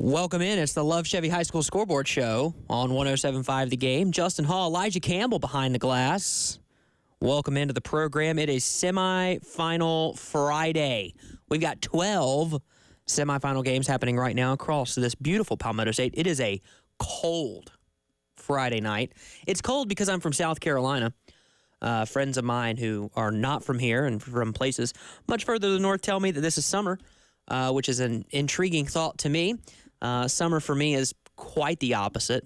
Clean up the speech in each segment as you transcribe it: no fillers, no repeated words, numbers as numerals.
Welcome in. It's the Love Chevy High School Scoreboard Show on 107.5 The Game. Justin Hall, Elijah Campbell behind the glass. Welcome into the program. It is semifinal Friday. We've got 12 semifinal games happening right now across this beautiful Palmetto State. It is a cold Friday night. It's cold because I'm from South Carolina. Friends of mine who are not from here and from places much further to the north tell me that this is summer, which is an intriguing thought to me. Summer for me is quite the opposite.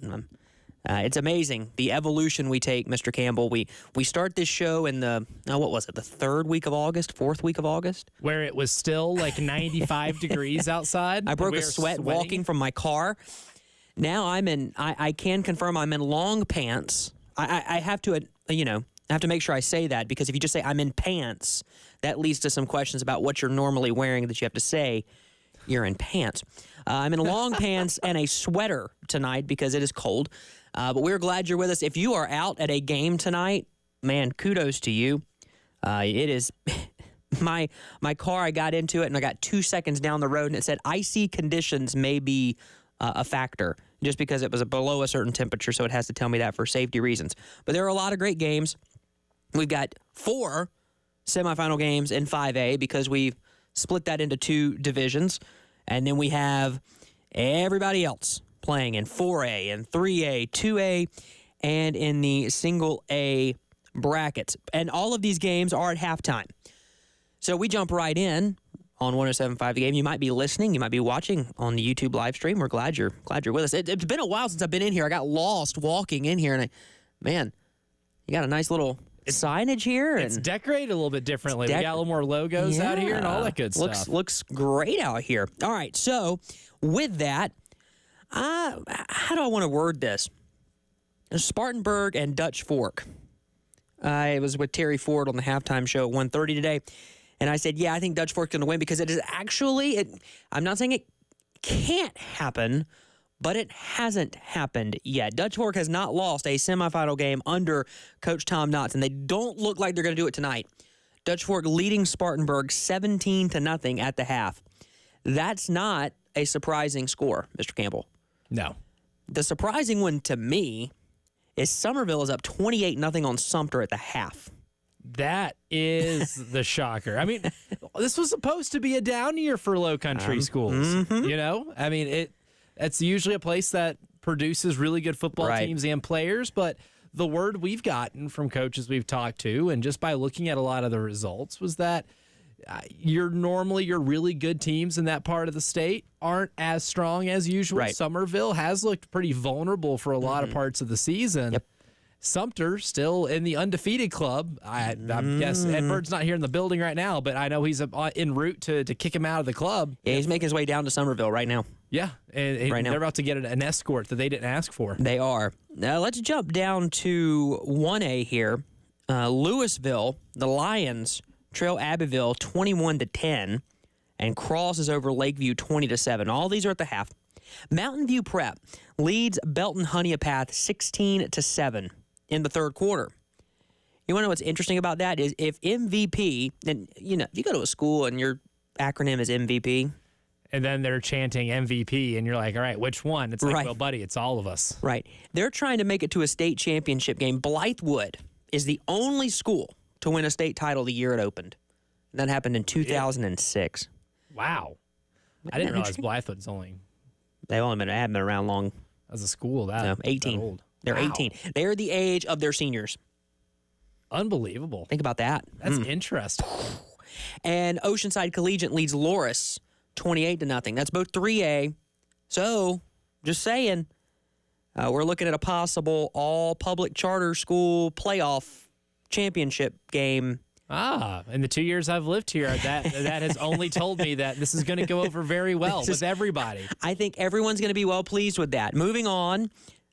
It's amazing the evolution we take, Mr. Campbell. We start this show in the third week of August, fourth week of August, where it was still like 95 degrees outside. I broke a sweat sweating. walking from my car. Now I can confirm I'm in long pants. I have to, I have to make sure I say that, because if you just say I'm in pants, that leads to some questions about what you're normally wearing that you have to say you're in pants. I'm in long pants and a sweater tonight because it is cold. But we're glad you're with us. If you are out at a game tonight, man, kudos to you. It is my car. I got into it and I got 2 seconds down the road and it said icy conditions may be a factor, just because it was below a certain temperature. So it has to tell me that for safety reasons. But there are a lot of great games. We've got 4 semifinal games in 5A because we've split that into 2 divisions. And then we have everybody else playing in 4A and 3A, 2A, and in the single A brackets. And all of these games are at halftime. So we jump right in on 107.5 The Game. You might be listening. You might be watching on the YouTube live stream. We're glad you're with us. It's been a while since I've been in here. I got lost walking in here, and man, you got a nice little signage here. It's decorated a little bit differently. We got a little more logos out here and all that good stuff. Looks great out here. All right, so with that, how do I want to word this? Spartanburg and Dutch Fork. I was with Terry Ford on the halftime show at 1:30 today, and I said, yeah, I think Dutch Fork's going to win because it is actually, I'm not saying it can't happen, but it hasn't happened yet. Dutch Fork has not lost a semifinal game under Coach Tom Knotts, and they don't look like they're going to do it tonight. Dutch Fork leading Spartanburg 17-0 at the half. That's not a surprising score, Mr. Campbell. No. The surprising one to me is Summerville is up 28-0 on Sumter at the half. That is the shocker. I mean, this was supposed to be a down year for low country schools. Mm-hmm. I mean, it's usually a place that produces really good football teams and players, but the word we've gotten from coaches we've talked to, and just by looking at a lot of the results, was that your really good teams in that part of the state aren't as strong as usual. Right. Summerville has looked pretty vulnerable for a lot of parts of the season. Yep. Sumter still in the undefeated club. I guess Ed Bird's not here in the building right now, but I know he's en route to kick him out of the club. Yeah, he's making his way down to Summerville right now. Yeah, and they're about to get an escort that they didn't ask for. They are. Now let's jump down to 1A here. Louisville, the Lions trail Abbeville 21-10, and crosses over Lakeview 20-7. All these are at the half. Mountain View Prep leads Belton Honeypath 16-7 in the third quarter. You want to know what's interesting about that is if MVP, and if you go to a school and your acronym is MVP, and then they're chanting MVP, and you're like, all right, which one? It's like, well, buddy, it's all of us. Right. They're trying to make it to a state championship game. Blythewood is the only school to win a state title the year it opened. That happened in 2006. Wow. I didn't realize Blythewood's only... They've only been around long. As a school, 18. That old. They're Wow. 18. They're the age of their seniors. Unbelievable. Think about that. That's interesting. And Oceanside Collegiate leads Loris 28-0. That's both 3A. So, just saying, we're looking at a possible all-public charter school playoff championship game. In the 2 years I've lived here, that has only told me that this is going to go over very well with everybody. I think everyone's going to be well pleased with that. Moving on,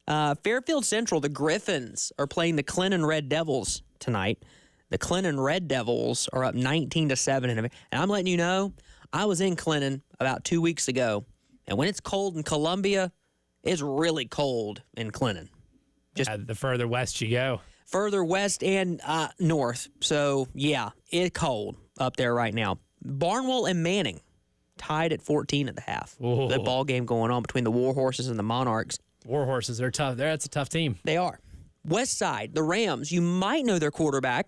Fairfield Central, the Griffins are playing the Clinton Red Devils tonight. The Clinton Red Devils are up 19-7. And I'm letting you know, I was in Clinton about 2 weeks ago, and when it's cold in Columbia, it's really cold in Clinton. Just the further west you go. Further west and north. So, yeah, it's cold up there right now. Barnwell and Manning tied at 14 at the half. Whoa. The ball game going on between the War Horses and the Monarchs. War Horses, they're tough. That's a tough team. They are. West Side, the Rams, you might know their quarterback.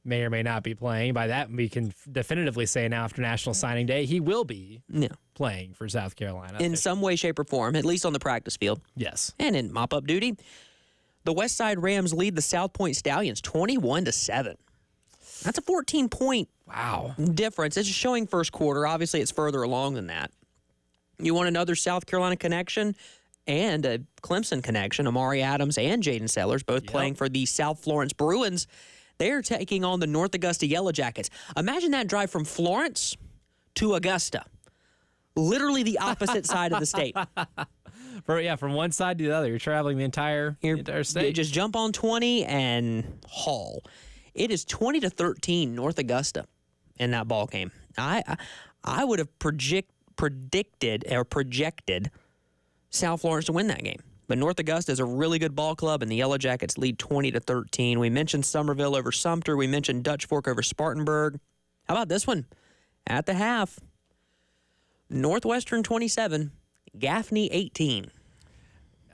May or may not be playing. By that, we can definitively say now after National Signing Day, he will be playing for South Carolina. In some way, shape, or form, at least on the practice field. Yes. And in mop-up duty. The West Side Rams lead the South Point Stallions 21-7. That's a 14-point difference. It's showing first quarter. Obviously, it's further along than that. You want another South Carolina connection and a Clemson connection. Amari Adams and Jaden Sellers both playing for the South Florence Bruins. They're taking on the North Augusta Yellow Jackets. Imagine that drive from Florence to Augusta. Literally the opposite side of the state. From one side to the other. You're traveling the entire state. You just jump on 20 and haul. It is 20-13 North Augusta in that ball game. I would have predicted South Florence to win that game. But North Augusta is a really good ball club, and the Yellow Jackets lead 20-13. We mentioned Summerville over Sumter. We mentioned Dutch Fork over Spartanburg. How about this one? At the half, Northwestern 27, Gaffney 18.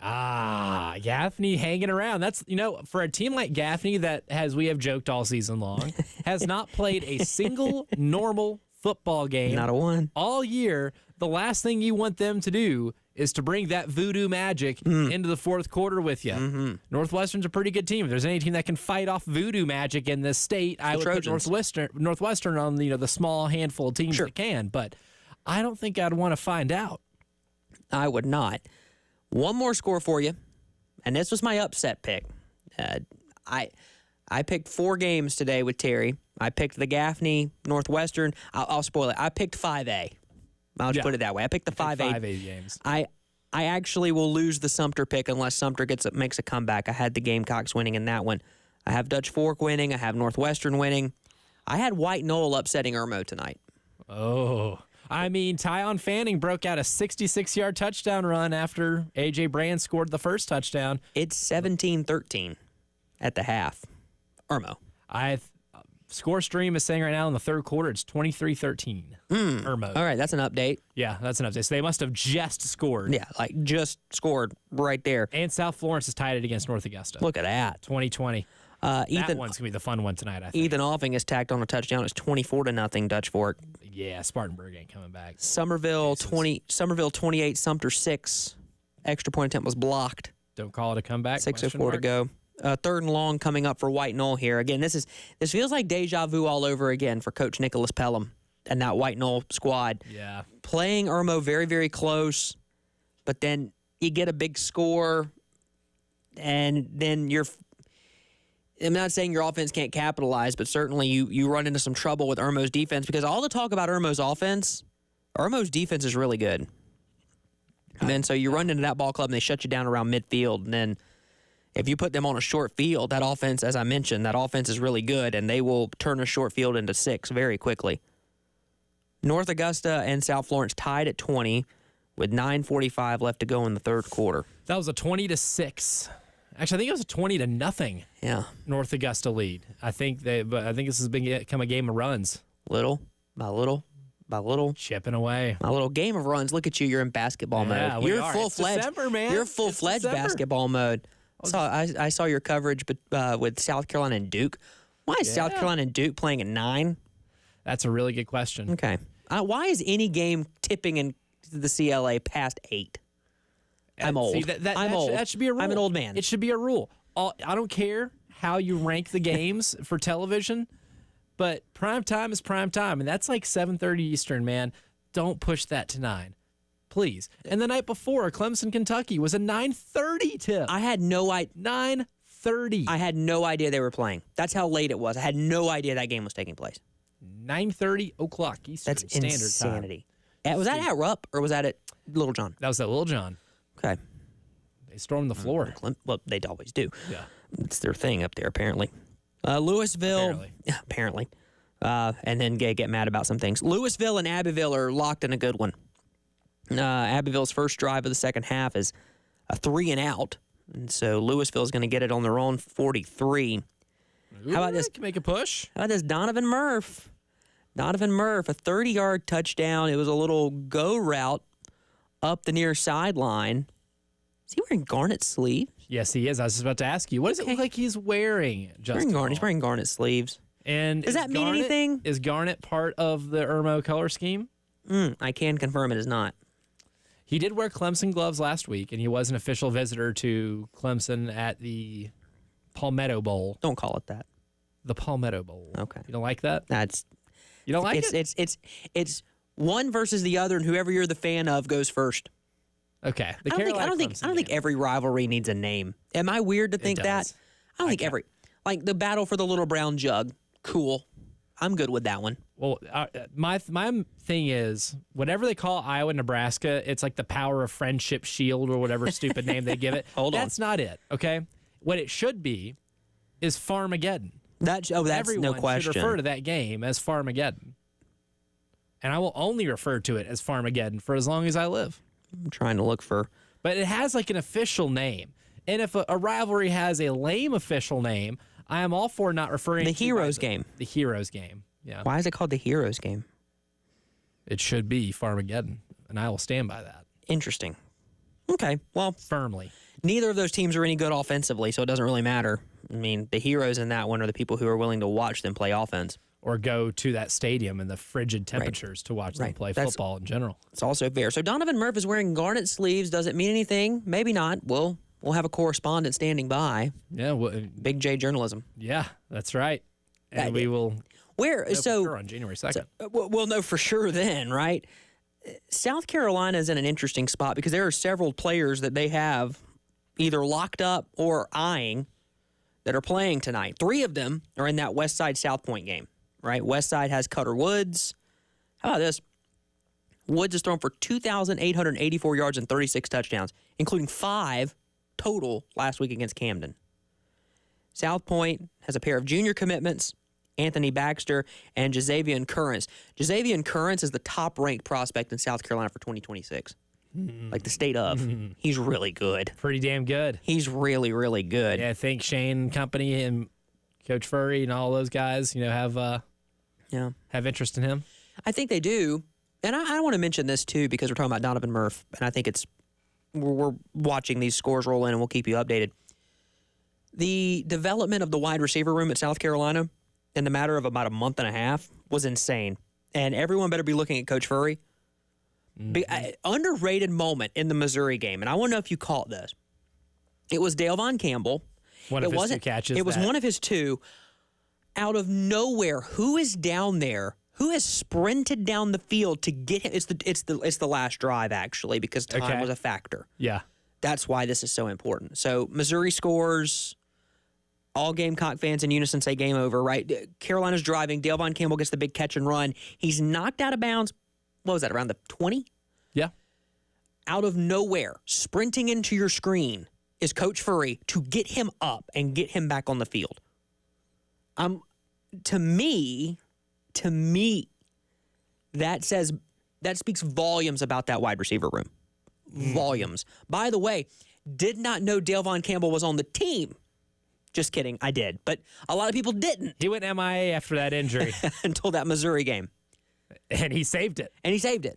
Gaffney hanging around. That's, for a team like Gaffney that, as we have joked all season long, has not played a single normal football game. Not a one. All year, the last thing you want them to do is to bring that voodoo magic into the fourth quarter with you. Mm-hmm. Northwestern's a pretty good team. If there's any team that can fight off voodoo magic in this state, I would put Northwestern on the small handful of teams that can. But I don't think I'd want to find out. I would not. One more score for you, and this was my upset pick. I picked 4 games today with Terry. I picked the Gaffney, Northwestern. I'll spoil it. I picked 5A. I'll just put it that way. I picked the 5A games. I actually will lose the Sumter pick unless Sumter makes a comeback. I had the Gamecocks winning in that one. I have Dutch Fork winning. I have Northwestern winning. I had White Knoll upsetting Irmo tonight. Oh, Tyon Fanning broke out a 66-yard touchdown run after A.J. Brand scored the first touchdown. It's 17-13 at the half. Irmo. Score Stream is saying right now in the third quarter it's 23-13. Irmo. All right, that's an update. Yeah, that's an update. So they must have just scored. Yeah, just scored right there. And South Florence is tied it against North Augusta. Look at that. 2020. That one's going to be the fun one tonight, I think. Ethan Offing is tacked on a touchdown. It's 24-0 Dutch Fork. Yeah, Spartanburg ain't coming back. Summerville 28, Sumter 6. Extra point attempt was blocked. Don't call it a comeback. 6:04 to go. Third and long coming up for White Knoll here. Again, this feels like deja vu all over again for Coach Nicholas Pelham and that White Knoll squad. Yeah. Playing Irmo very, very close, but then you get a big score, and then I'm not saying your offense can't capitalize, but certainly you run into some trouble with Irmo's defense because all the talk about Irmo's defense is really good. And then so you run into that ball club and they shut you down around midfield, and then if you put them on a short field, that offense, as I mentioned, that offense is really good, and they will turn a short field into 6 very quickly. North Augusta and South Florence tied at 20 with 9:45 left to go in the third quarter. That was a 20-6. Actually, I think it was a 20-0. Yeah. North Augusta lead. I think this has become a game of runs. Little by little. Chipping away. A little game of runs. Look at you. You're in basketball mode. You're full-fledged. December, man. You're full-fledged basketball mode. I saw your coverage with South Carolina and Duke. Why is South Carolina and Duke playing at 9? That's a really good question. Okay. Why is any game tipping into the CLA past 8? I'm old. See, I'm old. That should be a rule. I'm an old man. It should be a rule. I don't care how you rank the games for television, but prime time is prime time, and that's like 7:30 Eastern, man. Don't push that to 9. Please. And the night before, Clemson, Kentucky was a 9:30 tip. I had no idea. 9:30. I had no idea they were playing. That's how late it was. I had no idea that game was taking place. 9:30 o'clock Eastern That's Standard insanity. Time. Was that at Rupp or was that at Little John? That was at Little John. Okay. They stormed the floor. Well, they always do. Yeah. It's their thing up there, apparently. Louisville. Apparently. And then get mad about some things. Louisville and Abbeville are locked in a good one. Abbeville's first drive of the second half is a 3-and-out. And so Louisville's going to get it on their own 43. How about this? Can make a push. How about this Donovan Murph? Donovan Murph, a 30-yard touchdown. It was a little go route up the near sideline. Is he wearing garnet sleeves? Yes, he is. I was just about to ask you. What does it look like he's wearing, Justin? He's wearing garnet sleeves. And does that mean anything? Is garnet part of the Irmo color scheme? I can confirm it is not. He did wear Clemson gloves last week, and he was an official visitor to Clemson at the Palmetto Bowl. Don't call it that. The Palmetto Bowl. Okay. You don't like that? You don't like it? It's one versus the other, and whoever you're the fan of goes first. Okay. I don't think every rivalry needs a name. Am I weird to think that? I don't think every, like the battle for the little brown jug. Cool. I'm good with that one. Well, my thing is, whatever they call Iowa, Nebraska, it's like the Power of Friendship Shield or whatever stupid name they give it. That's not it, okay? What it should be is Farmageddon. That's Everyone no question. should refer to that game as Farmageddon. And I will only refer to it as Farmageddon for as long as I live. I'm trying to look for... But it has like an official name. And if a rivalry has a lame official name, I am all for not referring to... The Heroes game. The Heroes game, yeah. Why is it called the Heroes game? It should be Farmageddon, and I will stand by that. Interesting. Okay, well... Firmly. Neither of those teams are any good offensively, so it doesn't really matter. I mean, the heroes in that one are the people who are willing to watch them play offense. Or go to that stadium in the frigid temperatures to watch them play football in general. It's also fair. So Donovan Murph is wearing garnet sleeves. Does it mean anything? Maybe not. We'll have a correspondent standing by. Yeah. Big J journalism. Yeah, that's right. And we will know for sure on January 2nd. We'll know for sure then, right? South Carolina is in an interesting spot because there are several players that they have either locked up or eyeing that are playing tonight. 3 of them are in that West Side South Point game, right? West Side has Cutter Woods. How about this? Woods has thrown for 2,884 yards and 36 touchdowns, including 5 total last week against Camden. South Point has a pair of junior commitments, Anthony Baxter and Jazavian Currents. Jazavian Currents is the top-ranked prospect in South Carolina for 2026. Like the state of. He's really good. Pretty damn good. He's really, really good. Yeah, I think Shane and company and Coach Furry and all those guys, have interest in him. I think they do. And I want to mention this, too, because we're talking about Donovan Murph, and I think we're watching these scores roll in, and we'll keep you updated. The development of the wide receiver room at South Carolina in the matter of about a month and a half was insane. And everyone better be looking at Coach Furry. Underrated moment in the Missouri game, and I want to know if you caught this. It was Dale Von Campbell. One of his 2 catches. It was one of his 2. Out of nowhere, who is down there? Who has sprinted down the field to get him? It's the last drive, actually, because time was a factor. Yeah. That's why this is so important. So Missouri scores. All Gamecock fans in unison say game over, right? Carolina's driving. Dale Von Campbell gets the big catch and run. He's knocked out of bounds. What was that, around the 20? Yeah. Out of nowhere, sprinting into your screen is Coach Furry to get him up and get him back on the field. To me, that speaks volumes about that wide receiver room. Volumes. By the way, did not know Dale Von Campbell was on the team. Just kidding, I did. But a lot of people didn't. He went MIA after that injury. Until that Missouri game. And he saved it. And he should have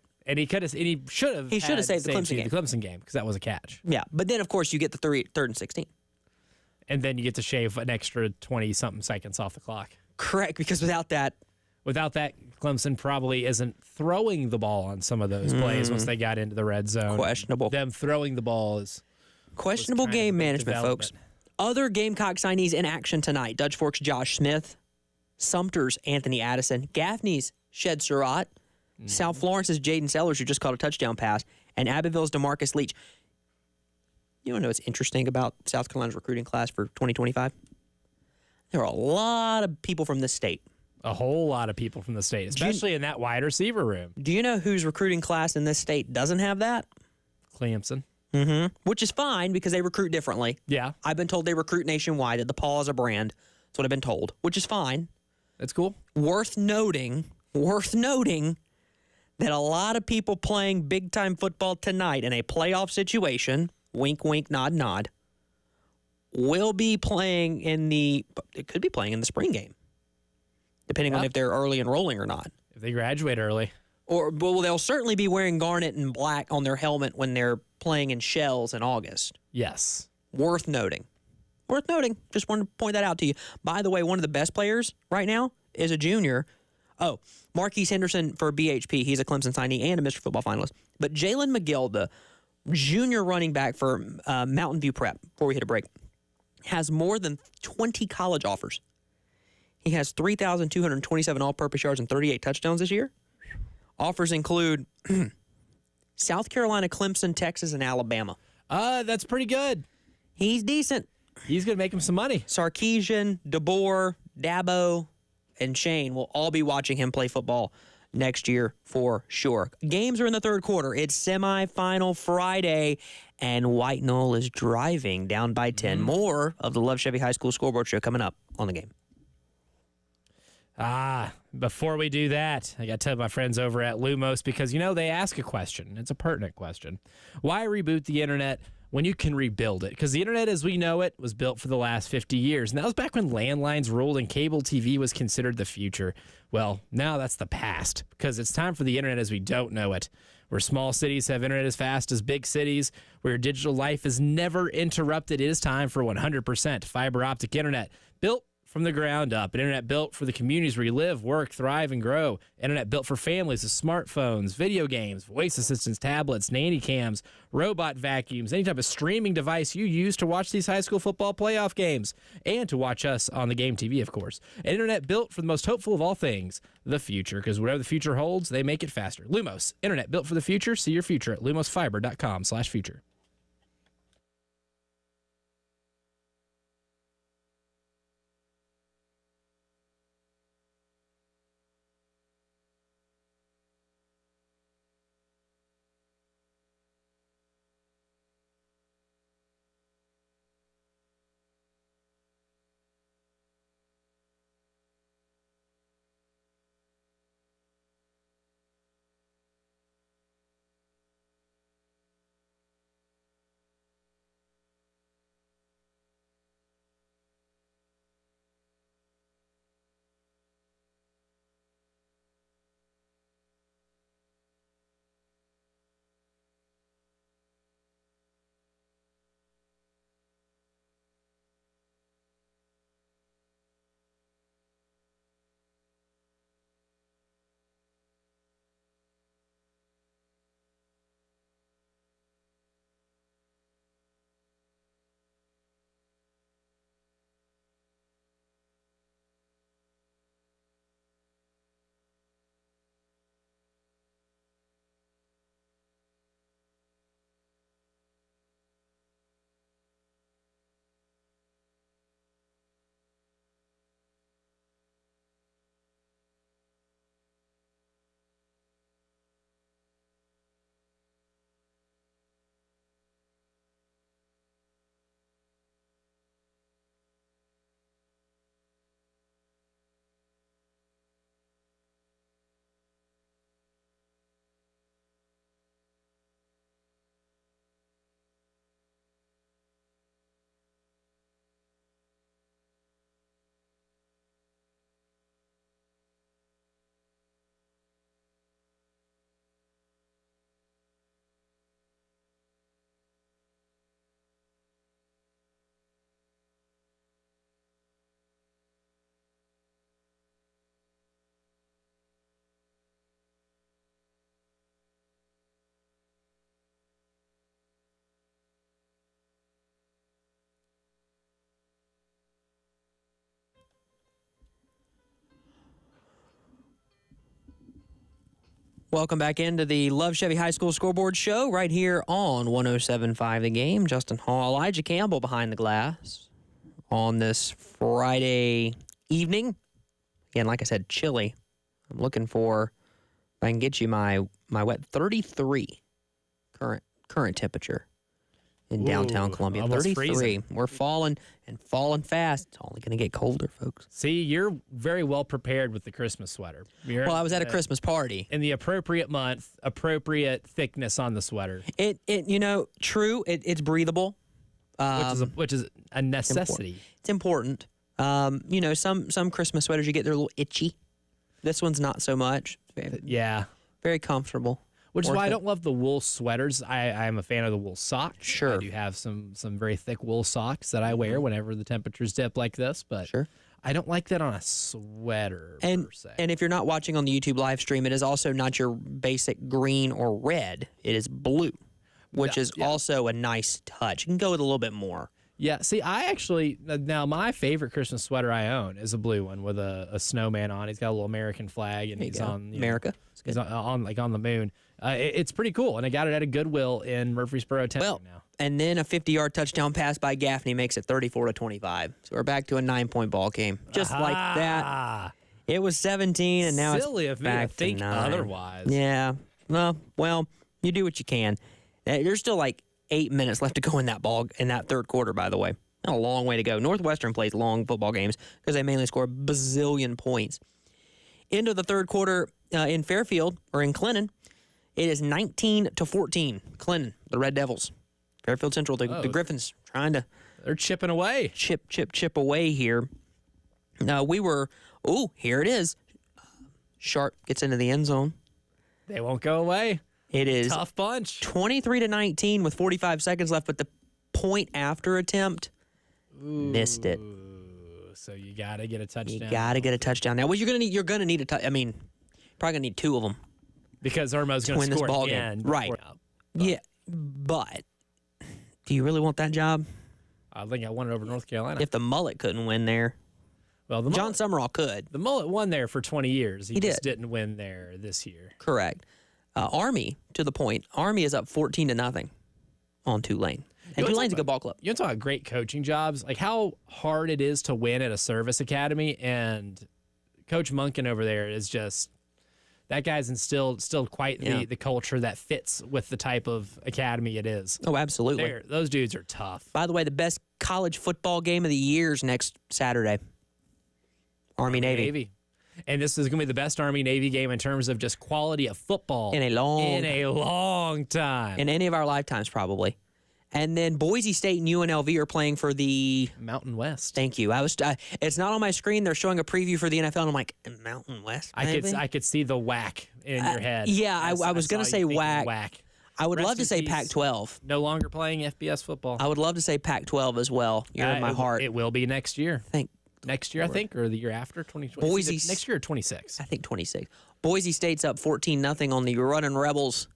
saved the Clemson game because that was a catch. Yeah, but then of course you get the third and 16. And then you get to shave an extra 20-something seconds off the clock. Correct, because without that, Clemson probably isn't throwing the ball on some of those plays once they got into the red zone. Questionable. Them throwing the ball is questionable game management, folks. Other Gamecock signees in action tonight: Dutch Fork's Josh Smith, Sumter's Anthony Addison, Gaffney's Shed Surratt, South Florence's Jaden Sellers, who just caught a touchdown pass, and Abbeville's DeMarcus Leach. You want to know what's interesting about South Carolina's recruiting class for 2025? There are a lot of people from this state. A whole lot of people from the state, especially in that wide receiver room. Do you know whose recruiting class in this state doesn't have that? Clemson. Which is fine because they recruit differently. Yeah. I've been told they recruit nationwide, that the Paw is a brand. That's what I've been told, which is fine. That's cool. Worth noting that a lot of people playing big-time football tonight in a playoff situation, wink, wink, nod, nod, will be playing it could be playing in the spring game, depending on if they're early enrolling or not. If If they graduate early. Or well, they'll certainly be wearing garnet and black on their helmet when they're playing in shells in August. Yes. Worth noting. Worth noting. Just wanted to point that out to you. By the way, one of the best players right now is a junior. Oh, Marquise Henderson for BHP. He's a Clemson signee and a Mr. Football finalist. But Jalen McGill, the junior running back for Mountain View Prep, before we hit a break, has more than 20 college offers. He has 3,227 all-purpose yards and 38 touchdowns this year. Offers include South Carolina, Clemson, Texas, and Alabama. That's pretty good. He's decent. He's going to make him some money. Sarkisian, DeBoer, Dabo, and Shane will all be watching him play football next year for sure. Games are in the third quarter. It's semifinal Friday, and White Knoll is driving down by 10. More of the Love Chevy High School Scoreboard Show coming up on the game. Before we do that, I got to tell my friends over at Lumos because, they ask a question. It's a pertinent question. Why reboot the internet when you can rebuild it? Because the internet as we know it was built for the last 50 years. And that was back when landlines ruled and cable TV was considered the future. Well, now that's the past because it's time for the internet as we don't know it. Where small cities have internet as fast as big cities, where digital life is never interrupted, it is time for 100% fiber optic internet. Built from the ground up. An internet built for the communities where you live, work, thrive, and grow. Internet built for families with smartphones, video games, voice assistants, tablets, nanny cams, robot vacuums, any type of streaming device you use to watch these high school football playoff games and to watch us on the Game TV, of course. An internet built for the most hopeful of all things, the future, because whatever the future holds, they make it faster. Lumos, internet built for the future. See your future at lumosfiber.com/future. Welcome back into the Love Chevy High School Scoreboard Show right here on 107.5 The Game. Justin Hall, Elijah Campbell behind the glass on this Friday evening. Again, like I said, chilly. I'm looking for, if I can get you my wet 33 current temperature in downtown Columbia. 33. Freezing. We're falling and falling fast. It's only going to get colder, folks. See, you're very well prepared with the Christmas sweater. Well, I was at a Christmas party. In the appropriate month, appropriate thickness on the sweater. True. It's breathable. Which is a necessity. It's important. Some Christmas sweaters you get, they're a little itchy. This one's not so much. Yeah. Very comfortable. Which is Worth why I it. don't love the wool sweaters. I'm a fan of the wool socks. Sure. I do have some very thick wool socks that I wear whenever the temperatures dip like this, but Sure. I don't like that on a sweater per se. And if you're not watching on the YouTube live stream, it is also not your basic green or red. It is blue, which is also a nice touch. You can go with a little bit more. Yeah, see, I actually, now my favorite Christmas sweater I own is a blue one with a snowman on. He's got a little American flag, and he's on America. He's on the moon. It's pretty cool, and I got it at a Goodwill in Murfreesboro, Tennessee now. And then a 50-yard touchdown pass by Gaffney makes it 34-25. So we're back to a 9-point ball game, just like that. It was 17, and now Silly it's of me to back to think 9. otherwise. Yeah. Well, you do what you can. There's still like 8 minutes left to go in that third quarter, by the way. A long way to go. Northwestern plays long football games because they mainly score a bazillion points. Into the third quarter in Fairfield, or in Clinton, it is 19-14. Clinton, the Red Devils. Fairfield Central, the Griffins trying to... They're chipping away. Chip away here. Here it is. Sharp gets into the end zone. They won't go away. It is Tough bunch. 23-19 with 45 seconds left, but the point after attempt missed it. So you got to get a touchdown. You got to get a touchdown. Now, what you're going to need probably going to need 2 of them. Because Irmo's going to win score this ball again. game. Right. Yeah, but do you really want that job? I think I won it over North Carolina. If the mullet couldn't win there, well, John Summerall could. The mullet won there for 20 years. He just did. didn't win there this year. Correct. Army, to the point, Army is up 14-0 on Tulane. And Tulane's a good ball club. You want to talk about great coaching jobs? Like how hard it is to win at a service academy, and Coach Munkin over there is just... That guy's instilled quite the culture that fits with the type of academy it is. Oh, absolutely. Those dudes are tough. By the way, the best college football game of the year is next Saturday. Army-Navy. And this is going to be the best Army-Navy game in terms of just quality of football. In a long time. In any of our lifetimes, probably. And then Boise State and UNLV are playing for the Mountain West. Thank you. It's not on my screen. They're showing a preview for the NFL, and I'm like, Mountain West. Maybe? I could see the whack in your head. Yeah, I was going to say whack. I would love to say Pac-12. No longer playing FBS football. I would love to say Pac-12 as well. You're in my heart. It will be next year. Next year, I think, or the year after, 2020. Boise next year or 26? I think 26. Boise State's up 14-0 on the running Rebels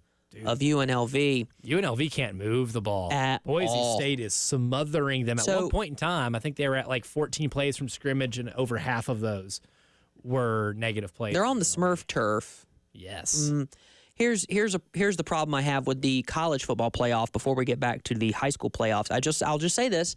of UNLV. UNLV can't move the ball. Boise State is smothering them. At one point in time, I think they were at like 14 plays from scrimmage, and over half of those were negative plays. They're on the Smurf turf. Yes. Here's the problem I have with the college football playoff before we get back to the high school playoffs. I'll just say this.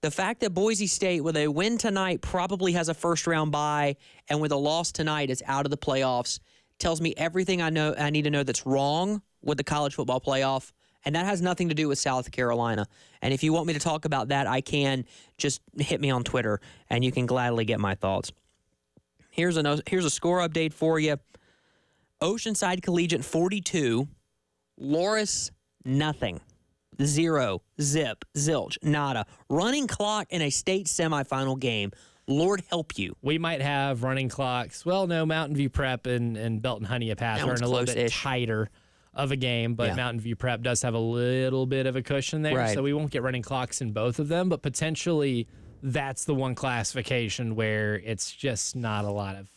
The fact that Boise State, with a win tonight, probably has a first-round bye, and with a loss tonight is out of the playoffs, tells me everything I need to know that's wrong with the college football playoff, and that has nothing to do with South Carolina. And if you want me to talk about that, I can. Just hit me on Twitter, and you can gladly get my thoughts. Here's a score update for you. Oceanside Collegiate 42, Loris nothing. 0, zip, zilch, nada. Running clock in a state semifinal game. Lord help you. We might have running clocks. Well, no, Mountain View Prep and Belton Honeypath are in a little bit tighter of a game, but Mountain View Prep does have a little bit of a cushion there, so we won't get running clocks in both of them, but potentially that's the one classification where it's just not a lot of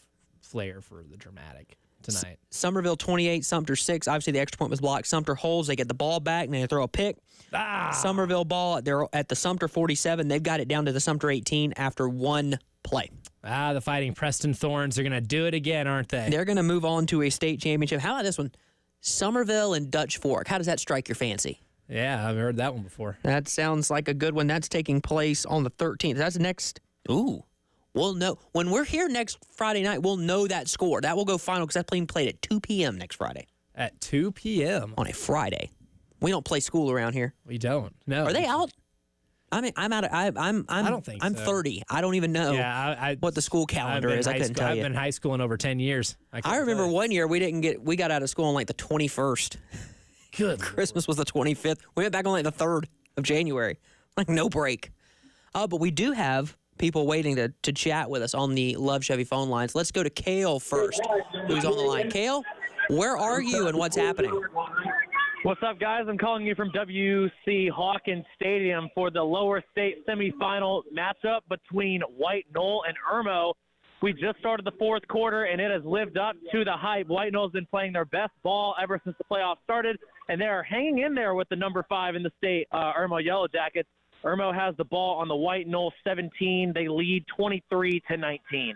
flair for the dramatic tonight. Somerville 28, Sumter 6. Obviously, the extra point was blocked. Sumter holds. They get the ball back, and they throw a pick. Somerville ball. They're at the Sumter 47. They've got it down to the Sumter 18 after one play. The Fighting Preston Thorns are going to do it again, aren't they? They're going to move on to a state championship. How about this one? Somerville and Dutch Fork. How does that strike your fancy? Yeah, I've heard that one before. That sounds like a good one. That's taking place on the 13th. That's next. Ooh. We'll know. When we're here next Friday night, we'll know that score. That will go final because that's being played at 2 p.m. next Friday. At 2 p.m.? On a Friday. We don't play school around here. We don't. No. Are they out? I mean, I'm out. I don't think I'm so. 30. I don't even know what the school calendar is. I couldn't tell you. I've been in high school in over 10 years. I remember one year we got out of school on like the 21st. Good. Christmas was the 25th. We went back on like the 3rd of January. Like no break. But we do have people waiting to chat with us on the Love Chevy phone lines. Let's go to Kale first, who's on the line. Kale, where are you and what's happening? What's up, guys? I'm calling you from W.C. Hawkins Stadium for the lower state semifinal matchup between White Knoll and Irmo. We just started the fourth quarter, and it has lived up to the hype. White Knoll's been playing their best ball ever since the playoffs started, and they are hanging in there with the number 5 in the state, Irmo Yellow Jackets. Irmo has the ball on the White Knoll 17. They lead 23-19.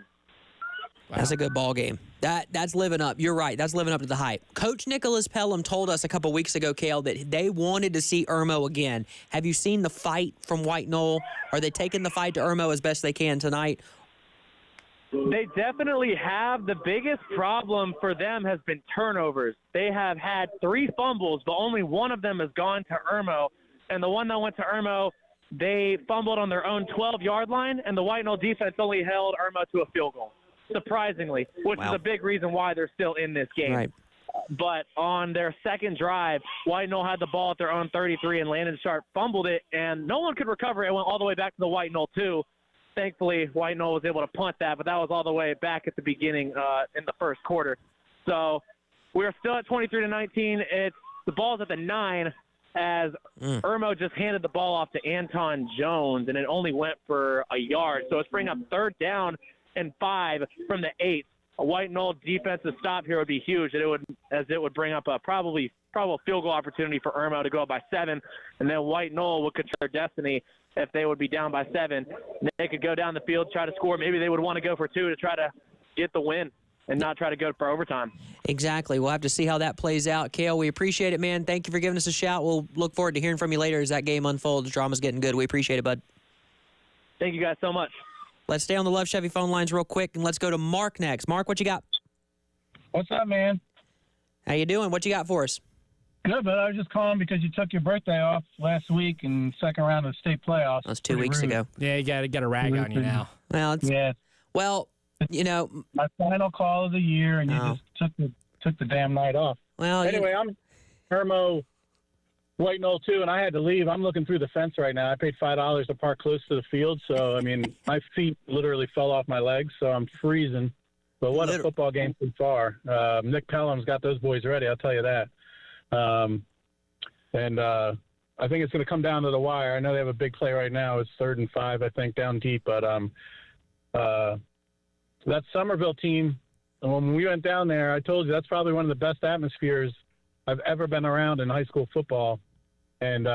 Wow. That's a good ball game. That's living up. You're right. That's living up to the hype. Coach Nicholas Pelham told us a couple weeks ago, Kale, that they wanted to see Irmo again. Have you seen the fight from White Knoll? Are they taking the fight to Irmo as best they can tonight? They definitely have. The biggest problem for them has been turnovers. They have had 3 fumbles, but only one of them has gone to Irmo. And the one that went to Irmo, they fumbled on their own 12-yard line, and the White Knoll defense only held Irmo to a field goal, surprisingly, which is a big reason why they're still in this game. Right. But on their second drive, White Knoll had the ball at their own 33, and Landon Sharp fumbled it, and no one could recover it. It went all the way back to the White Knoll 2. Thankfully, White Knoll was able to punt that, but that was all the way back at the beginning in the first quarter. So we're still at 23-19. The ball's at the 9 as Irmo just handed the ball off to Anton Jones, and it only went for a yard. So it's bringing up 3rd down and 5 from the 8. A White Knoll defensive stop here would be huge. It would bring up a probable field goal opportunity for Irmo to go up by 7, and then White Knoll would control their destiny if they would be down by 7. They could go down the field, try to score. Maybe they would want to go for 2 to try to get the win and not try to go for overtime. Exactly. We'll have to see how that plays out. Kale, we appreciate it, man. Thank you for giving us a shout. We'll look forward to hearing from you later as that game unfolds. The drama's getting good. We appreciate it, bud. Thank you guys so much. Let's stay on the Love Chevy phone lines real quick, and let's go to Mark next. Mark, what you got? What's up, man? How you doing? What you got for us? Good, but I was just calling because you took your birthday off last week in second round of the state playoffs. That was 2 weeks ago. Yeah, you got a rag on you now. Well, my final call of the year, and you just took the damn night off. Well, anyway, I'm Irmo White Knoll too, and I had to leave. I'm looking through the fence right now. I paid $5 to park close to the field, so I mean, my feet literally fell off my legs, so I'm freezing. But what a football game so far. Nick Pelham's got those boys ready, I'll tell you that. I think it's going to come down to the wire. I know they have a big play right now. It's 3rd and 5, I think, down deep. But that Somerville team, when we went down there, I told you that's probably one of the best atmospheres I've ever been around in high school football. And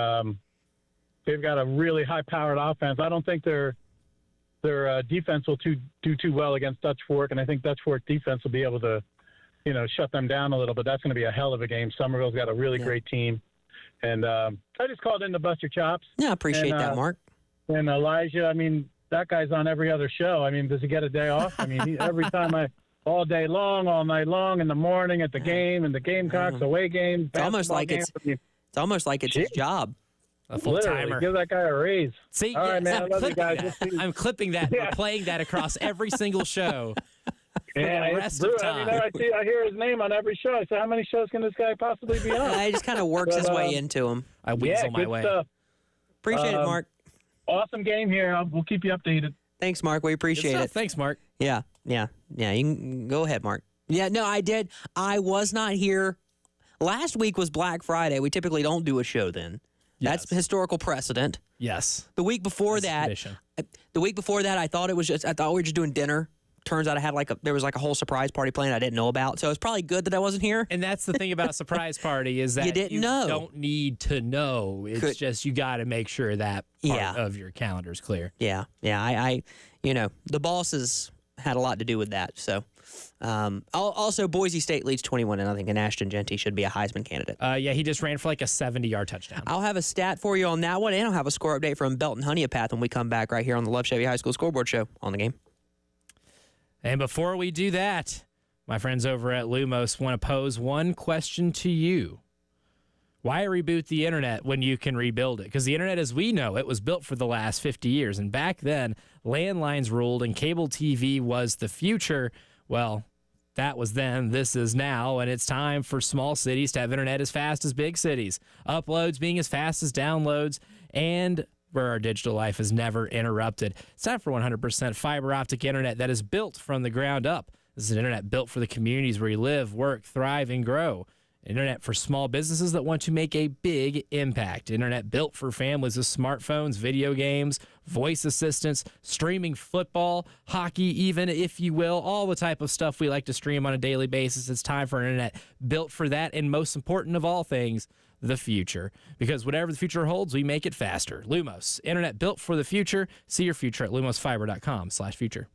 they've got a really high-powered offense. I don't think their defense will do too well against Dutch Fork, and I think Dutch Fork defense will be able to, shut them down a little. But that's going to be a hell of a game. Somerville's got a really great team. And I just called in to bust your chops. Yeah, I appreciate that, Mark. And Elijah, I mean, that guy's on every other show. I mean, does he get a day off? I mean, every time all day long, all night long, in the morning at the game, and the Gamecocks away game. It's almost like it's his job. A full-timer. Give that guy a raise. See, all right, man. I love you guys. I'm clipping that. We're playing that across every single show. Yeah, the rest of time. I hear his name on every show. I say, how many shows can this guy possibly be on? He just kind of works his way into him. I weasel my way. Stuff. Appreciate it, Mark. Awesome game here. We'll keep you updated. Thanks, Mark. We appreciate it. Thanks, Mark. Yeah. You can go ahead, Mark. Yeah, no, I did. I was not here. Last week was Black Friday. We typically don't do a show then. That's historical precedent. Yes. The week before that, I thought we were just doing dinner. Turns out there was a whole surprise party planned I didn't know about. So it's probably good that I wasn't here. And that's the thing about a surprise party is that you don't need to know. It's just you got to make sure that part of your calendar is clear. Yeah. I the bosses had a lot to do with that. So also Boise State leads 21, and I think Ashton Genty should be a Heisman candidate. He just ran for like a 70-yard touchdown. I'll have a stat for you on that one, and I'll have a score update from Belton Honeypath when we come back right here on the Love Chevy High School Scoreboard Show on the game. And before we do that, my friends over at Lumos want to pose one question to you. Why reboot the internet when you can rebuild it? Because the internet as we know it was built for the last 50 years. And back then, landlines ruled and cable TV was the future. Well, that was then, this is now, and it's time for small cities to have internet as fast as big cities. Uploads being as fast as downloads, and where our digital life is never interrupted. It's time for 100% fiber optic internet that is built from the ground up. This is an internet built for the communities where you live, work, thrive, and grow. Internet for small businesses that want to make a big impact. Internet built for families with smartphones, video games, voice assistants, streaming football, hockey even, if you will, all the type of stuff we like to stream on a daily basis. It's time for an internet built for that, and most important of all things, the future. Because whatever the future holds, we make it faster. Lumos, internet built for the future. See your future at lumosfiber.com/future.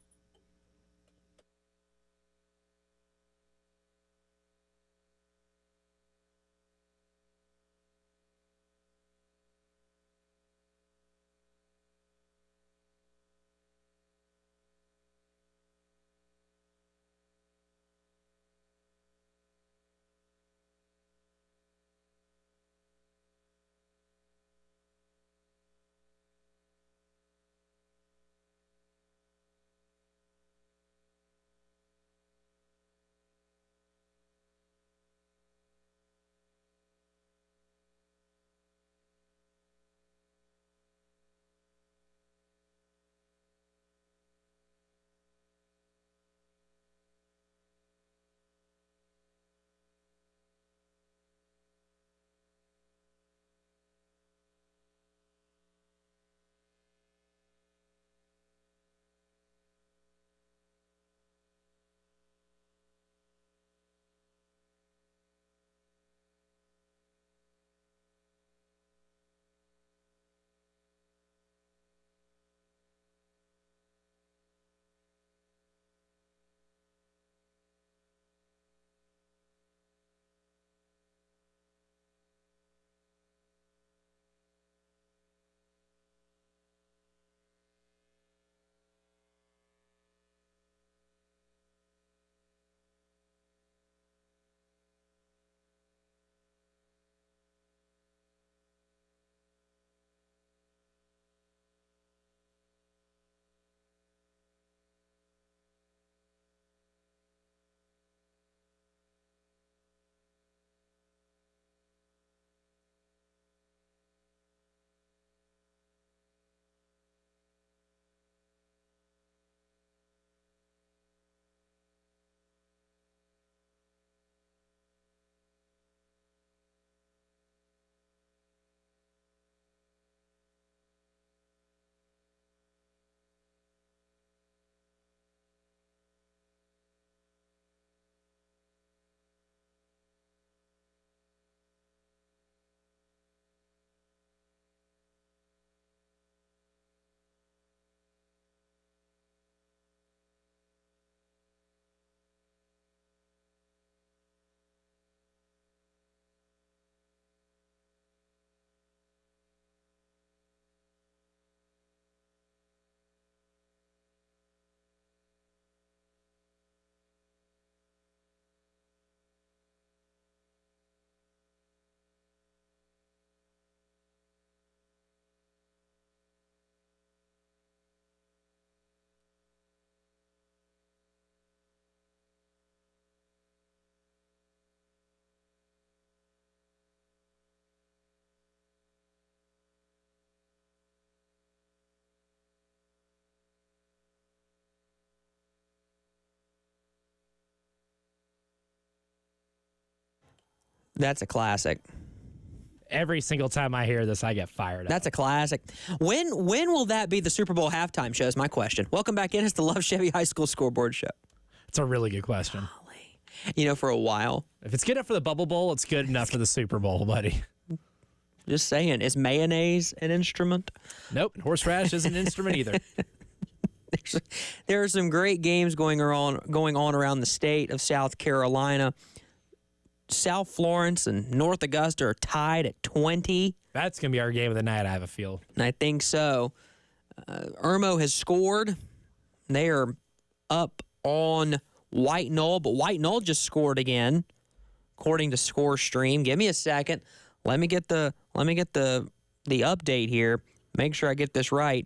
That's a classic. Every single time I hear this, I get fired up. That's a classic. When will that be the Super Bowl halftime show is my question. Welcome back in. It's the Love Chevy High School Scoreboard Show. It's a really good question. You know, for a while. If it's good enough for the Bubble Bowl, it's good enough for the Super Bowl, buddy. Just saying. Is mayonnaise an instrument? Nope. And horseradish isn't an instrument either. There are some great games going on around the state of South Carolina. South Florence and North Augusta are tied at 20. That's going to be our game of the night, I have a feel. And I think so. Irmo has scored. They are up on White Knoll, but White Knoll just scored again, according to Score Stream. Give me a second. Let me get the update here. Make sure I get this right.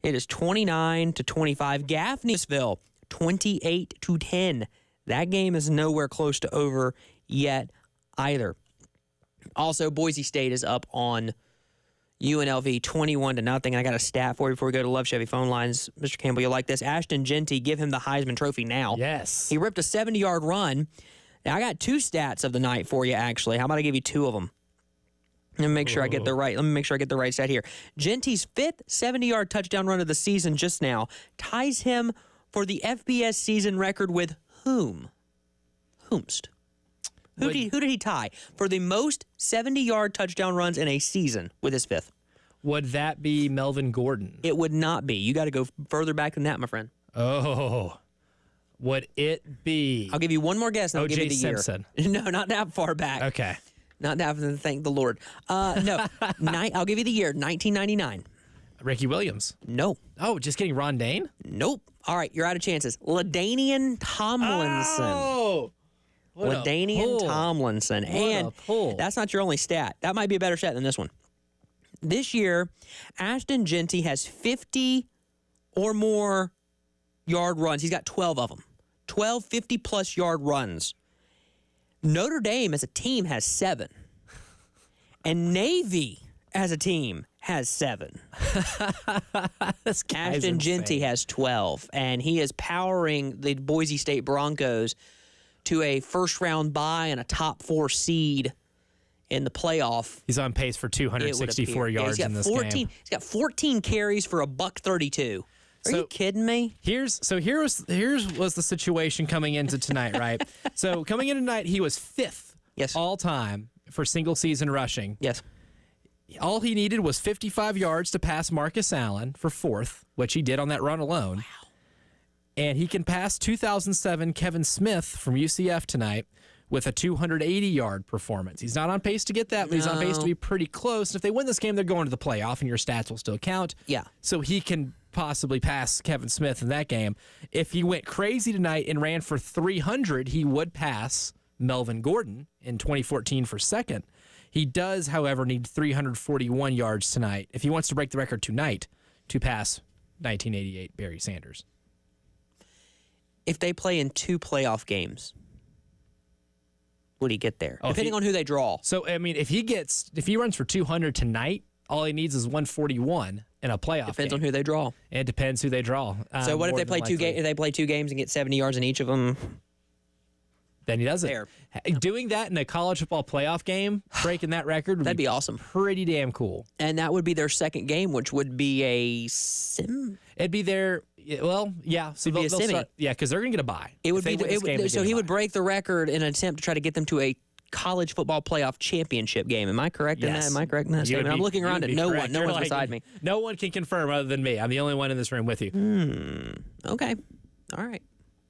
It is 29-25. Gaffneysville 28-10. That game is nowhere close to over yet either. Also, Boise State is up on UNLV 21-0. I got a stat for you before we go to Love Chevy phone lines. Mr. Campbell, you'll like this. Ashton Genty, give him the Heisman Trophy now. Yes. He ripped a 70-yard run. Now, I got 2 stats of the night for you, actually. How about I give you 2 of them? Let me make sure I get the right stat here. Genty's 5th 70-yard touchdown run of the season just now ties him for the FBS season record with whom? Whomst? Who did he tie for the most 70-yard touchdown runs in a season with his 5th? Would that be Melvin Gordon? It would not be. You got to go further back than that, my friend. Oh. Would it be? I'll give you one more guess, and I'll give you the Simpson. year. No, not that far back. Okay. Not that. Thank the Lord. No, I'll give you the year. 1999. Ricky Williams. No. Oh, just kidding. Ron Dane? Nope. All right, you're out of chances. LaDainian Tomlinson. Oh. LaDainian Tomlinson. And that's not your only stat. That might be a better stat than this one. This year, Ashton Genty has 50 or more yard runs. He's got 12 of them. 12 50-plus yard runs. Notre Dame as a team has 7. And Navy as a team has 7. Ashton Genty has 12. And he is powering the Boise State Broncos to a first-round bye and a top 4 seed in the playoff. He's on pace for 264 yards in this game. He's got 14 carries for $132. Are you kidding me? Here was the situation coming into tonight, right? So coming into tonight, he was 5th all time for single season rushing. Yes. All he needed was 55 yards to pass Marcus Allen for 4th, which he did on that run alone. Wow. And he can pass 2007 Kevin Smith from UCF tonight with a 280-yard performance. He's not on pace to get that, but he's on pace to be pretty close. And if they win this game, they're going to the playoff, and your stats will still count. Yeah. So he can possibly pass Kevin Smith in that game. If he went crazy tonight and ran for 300, he would pass Melvin Gordon in 2014 for 2nd. He does, however, need 341 yards tonight if he wants to break the record tonight to pass 1988 Barry Sanders. If they play in 2 playoff games, would he get there? Depending on who they draw. So, I mean, if he runs for 200 tonight, all he needs is 141 in a playoff Depends game. on who they draw. It depends who they draw. So what if they play 2 games? If they play 2 games and get 70 yards in each of them? Then he does it. There. Doing that in a college football playoff game, breaking that record, that'd be awesome. Pretty damn cool. And that would be their second game, which would be a sim. It'd be their yeah. So it'd be a semi. Because they're gonna get a bye. It would be so he would break the record in an attempt to try to get them to a college football playoff championship game. Am I correct in that? Am I correct in that statement? I'm looking around at no one. No one's beside me. No one can confirm other than me. I'm the only one in this room with you. Okay. All right.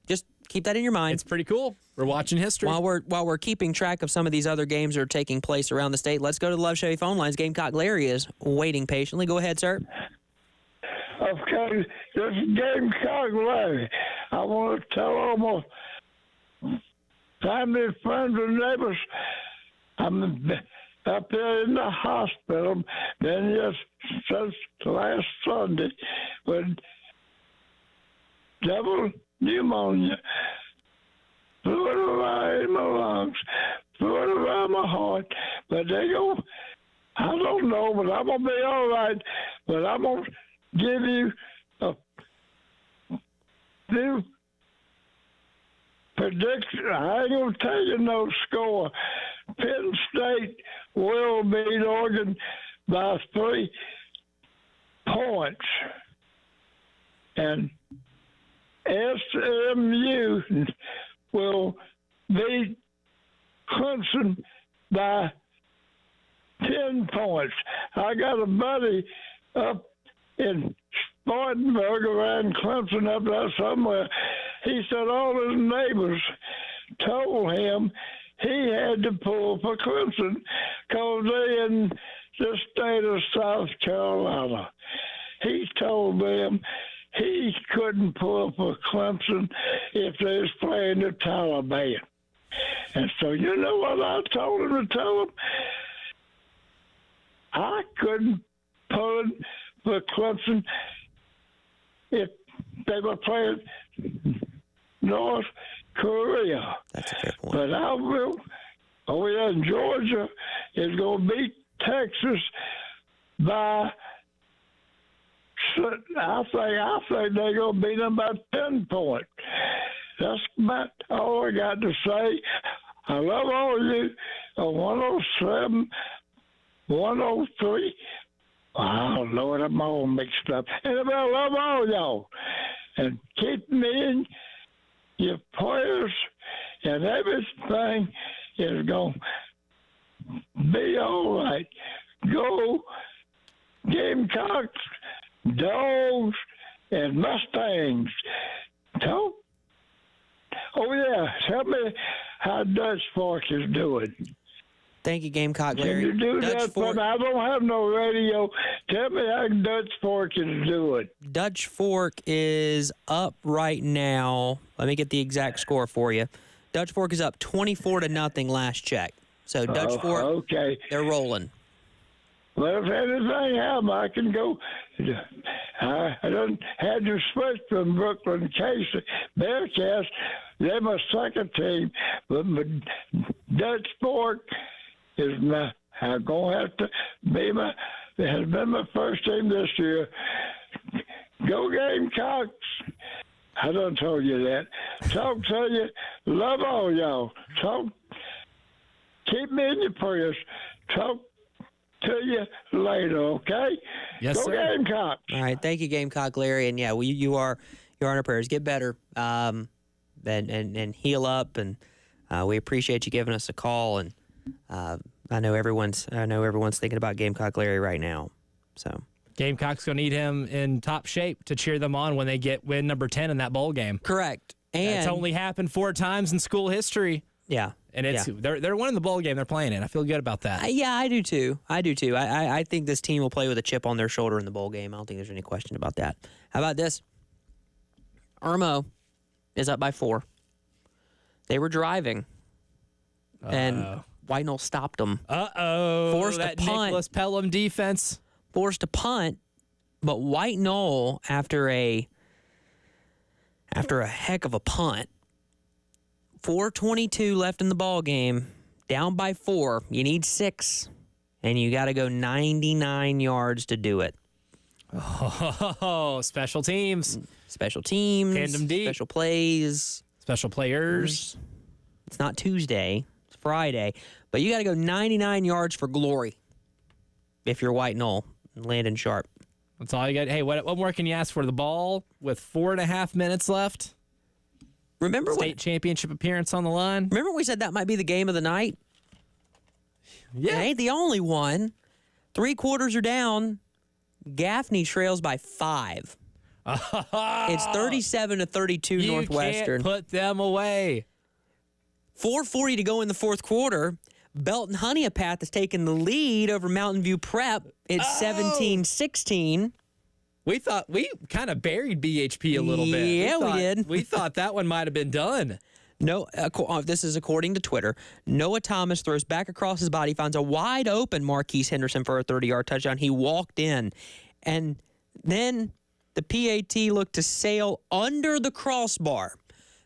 Just keep that in your mind. It's pretty cool. We're watching history. While we're keeping track of some of these other games that are taking place around the state, let's go to the Love Chevy phone lines. Gamecock Larry is waiting patiently. Go ahead, sir. Okay, this is Gamecock Larry. I want to tell all my family, friends, and neighbors I'm up here in the hospital. Been just since last Sunday with double pneumonia. Fluid around my lungs, fluid around my heart. But they go, I don't know, but I'm going to be all right. But I'm going to give you a few predictions. I ain't going to tell you no score. Penn State will beat Oregon by 3 points. And SMU will beat Clemson by 10 points. I got a buddy up in Spartanburg around Clemson up there somewhere. He said all his neighbors told him he had to pull for Clemson because they in the state of South Carolina. He told them he couldn't pull for Clemson if they was playing the Taliban. And so you know what I told him to tell them? I couldn't pull it for Clemson if they were playing North Korea. That's a fair point. But I will. Oh, yeah, Georgia is going to beat Texas by. I think they're gonna beat them by 10 points. That's about all I got to say. I love all of you. 107, 103. Oh, Lord, I'm all mixed up. And I love all y'all. And keep me in your prayers, and everything is going to be all right. Go Gamecocks, Dogs, and Mustangs. So, oh, yeah, tell me how Dutch Fork is doing. Thank you, Gamecock Can Larry. you do Dutch that Fork, for me? I don't have no radio. Tell me how Dutch Fork is doing. Dutch Fork is up right now. Let me get the exact score for you. Dutch Fork is up 24-0 last check. So Dutch Fork, okay. they're rolling. Well, if anything happens, I can go. I done had to switch from Brooklyn Case Bearcats. They're my second team, but my Dutch Fork is I'm gonna have to be has been my first team this year. Go Gamecocks! I done told you that. Talk to you. Love all y'all. Keep me in your prayers. Talk to you later, okay? Yes, Go sir. Gamecocks! All right, thank you, Gamecock Larry, and yeah, you're on our prayers. Get better, and heal up, and we appreciate you giving us a call. And I know everyone's thinking about Gamecock Larry right now. So Gamecocks going to need him in top shape to cheer them on when they get win number 10 in that bowl game. correct, and It's only happened 4 times in school history. yeah. And they're winning the bowl game. They're playing it. I feel good about that. Yeah, I do too. I think this team will play with a chip on their shoulder in the bowl game. I don't think there's any question about that. How about this? Irmo is up by 4. They were driving, and White Knoll stopped them. Forced that a punt. Nicholas Pelham defense. Forced a punt, but White Knoll, after a heck of a punt, 4:22 left in the ball game, down by 4. You need 6, and you got to go 99 yards to do it. Oh, special teams. Special teams, Tandem deep. special plays. Special players. It's not Tuesday, it's Friday, but you got to go 99 yards for glory if you're White Knoll and Landon Sharp. That's all you got. Hey, what more can you ask for? The ball with 4.5 minutes left. Remember State championship appearance on the line. Remember we said that might be the game of the night? It ain't the only one. 3 quarters are down. Gaffney trails by 5. It's 37-32 Northwestern. You can't put them away. 4:40 to go in the fourth quarter. Belton Honeypath has taken the lead over Mountain View Prep. It's 17-16. We thought we kind of buried BHP a little bit. Yeah, we did. We thought that one might have been done. No, this is according to Twitter. Noah Thomas throws back across his body, finds a wide open Marquise Henderson for a 30-yard touchdown. He walked in, and then the PAT looked to sail under the crossbar.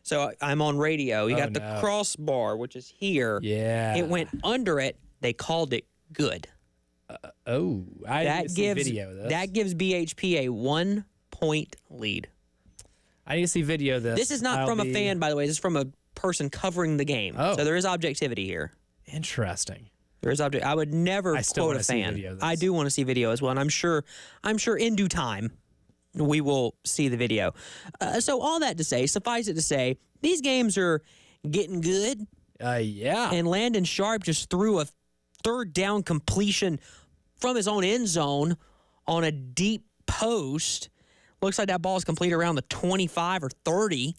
So I'm on radio. You got the crossbar, which is here. Yeah. It went under it. They called it good. I see video of this. That gives BHP a 1-point lead. I need to see video of this. This is not from a fan, by the way. This is from a person covering the game. Oh. So there is objectivity here. Interesting. There is I would never quote a fan. I do want to see video as well, and I'm sure in due time we will see the video. So all that to say, suffice it to say, these games are getting good. Yeah. And Landon Sharp just threw a third down completion from his own end zone on a deep post. Looks like that ball is complete around the 25 or 30.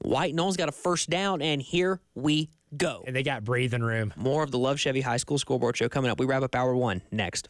White Knoll's got a first down, and here we go. And they got breathing room. More of the Love Chevy High School Scoreboard Show coming up. We wrap up hour 1 next.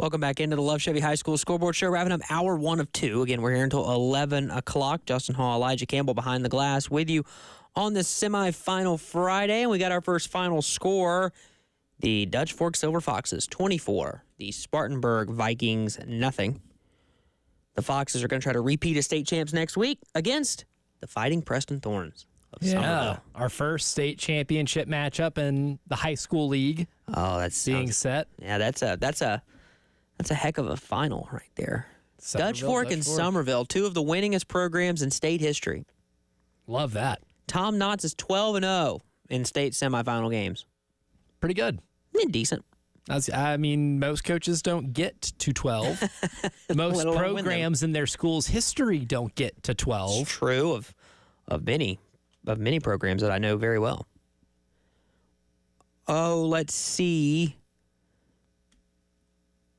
Welcome back into the Love Chevy High School Scoreboard Show. Wrapping up hour 1 of 2. Again, we're here until 11 o'clock. Justin Hall, Elijah Campbell behind the glass with you on this semifinal Friday. And we got our first final score. The Dutch Fork Silver Foxes, 24. The Spartanburg Vikings, nothing. The Foxes are going to try to repeat as state champs next week against the Fighting Preston Thorns of Somerville. Our first state championship matchup in the high school league. Oh, that's being set. Yeah, that's a heck of a final right there. Dutch Fork and Somerville, two of the winningest programs in state history. Love that. Tom Knotts is 12-0 in state semifinal games. Pretty good. Decent. I mean, most coaches don't get to 12. Most programs in their school's history don't get to 12. It's true of many programs that I know very well. Oh, let's see.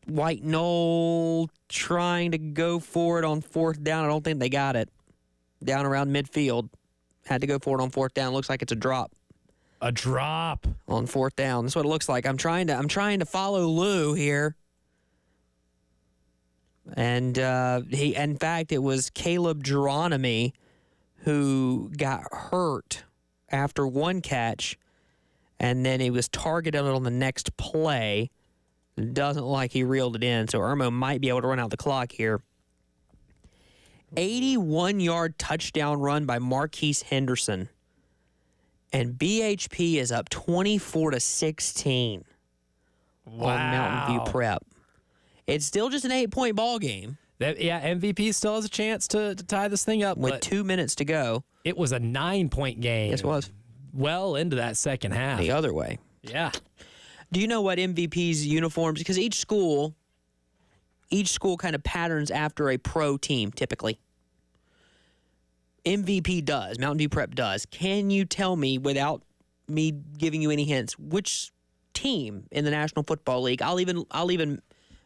White Knoll trying to go for it on fourth down. I don't think they got it. Down around midfield. Had to go for it on fourth down. Looks like it's a drop. A drop on fourth down. That's what it looks like. I'm trying to follow Lou here. And in fact, it was Caleb Geronimi who got hurt after one catch, and then he was targeted on the next play. It doesn't look like he reeled it in, so Irmo might be able to run out the clock here. 81-yard touchdown run by Marquise Henderson. And BHP is up 24-16 on Mountain View Prep. It's still just an 8-point ball game. MVP still has a chance to tie this thing up. With 2 minutes to go. It was a 9-point game. Yes, it was. Well into that second half. The other way. Yeah. Do you know what MVP's uniforms, because each school kind of patterns after a pro team typically. MVP does, Mountain View Prep does. Can you tell me, without me giving you any hints, which team in the National Football League, I'll even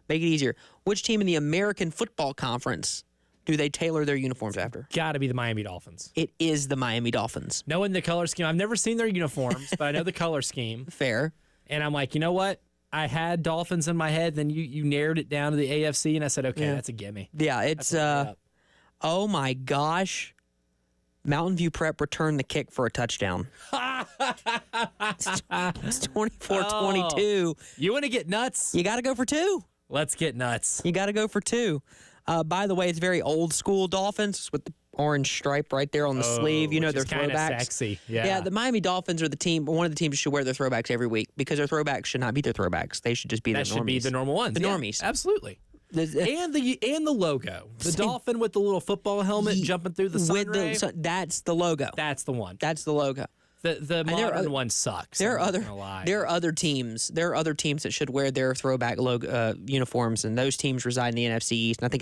make it easier, which team in the American Football Conference do they tailor their uniforms after? Got to be the Miami Dolphins. It is the Miami Dolphins. Knowing the color scheme, I've never seen their uniforms, but I know the color scheme. Fair. And I'm like, you know what? I had Dolphins in my head, then you narrowed it down to the AFC, and I said, okay, that's a gimme. Yeah, it's, oh my gosh. Mountain View Prep returned the kick for a touchdown. It's 24-22. You want to get nuts? You got to go for 2. Let's get nuts. You got to go for 2. By the way, it's very old school Dolphins with the orange stripe right there on the sleeve. You know, they're throwbacks. Sexy. Yeah. Yeah, the Miami Dolphins are one of the teams that should wear their throwbacks every week, because their throwbacks should not be their throwbacks. They should just be their normies. That should be the normal ones. The normies. Absolutely. And the logo. The dolphin with the little football helmet jumping through the sun ray. That's the logo. That's the one. That's the logo. The modern one sucks. There are other teams. There are other teams that should wear their throwback logo uniforms, and those teams reside in the NFC East. And I think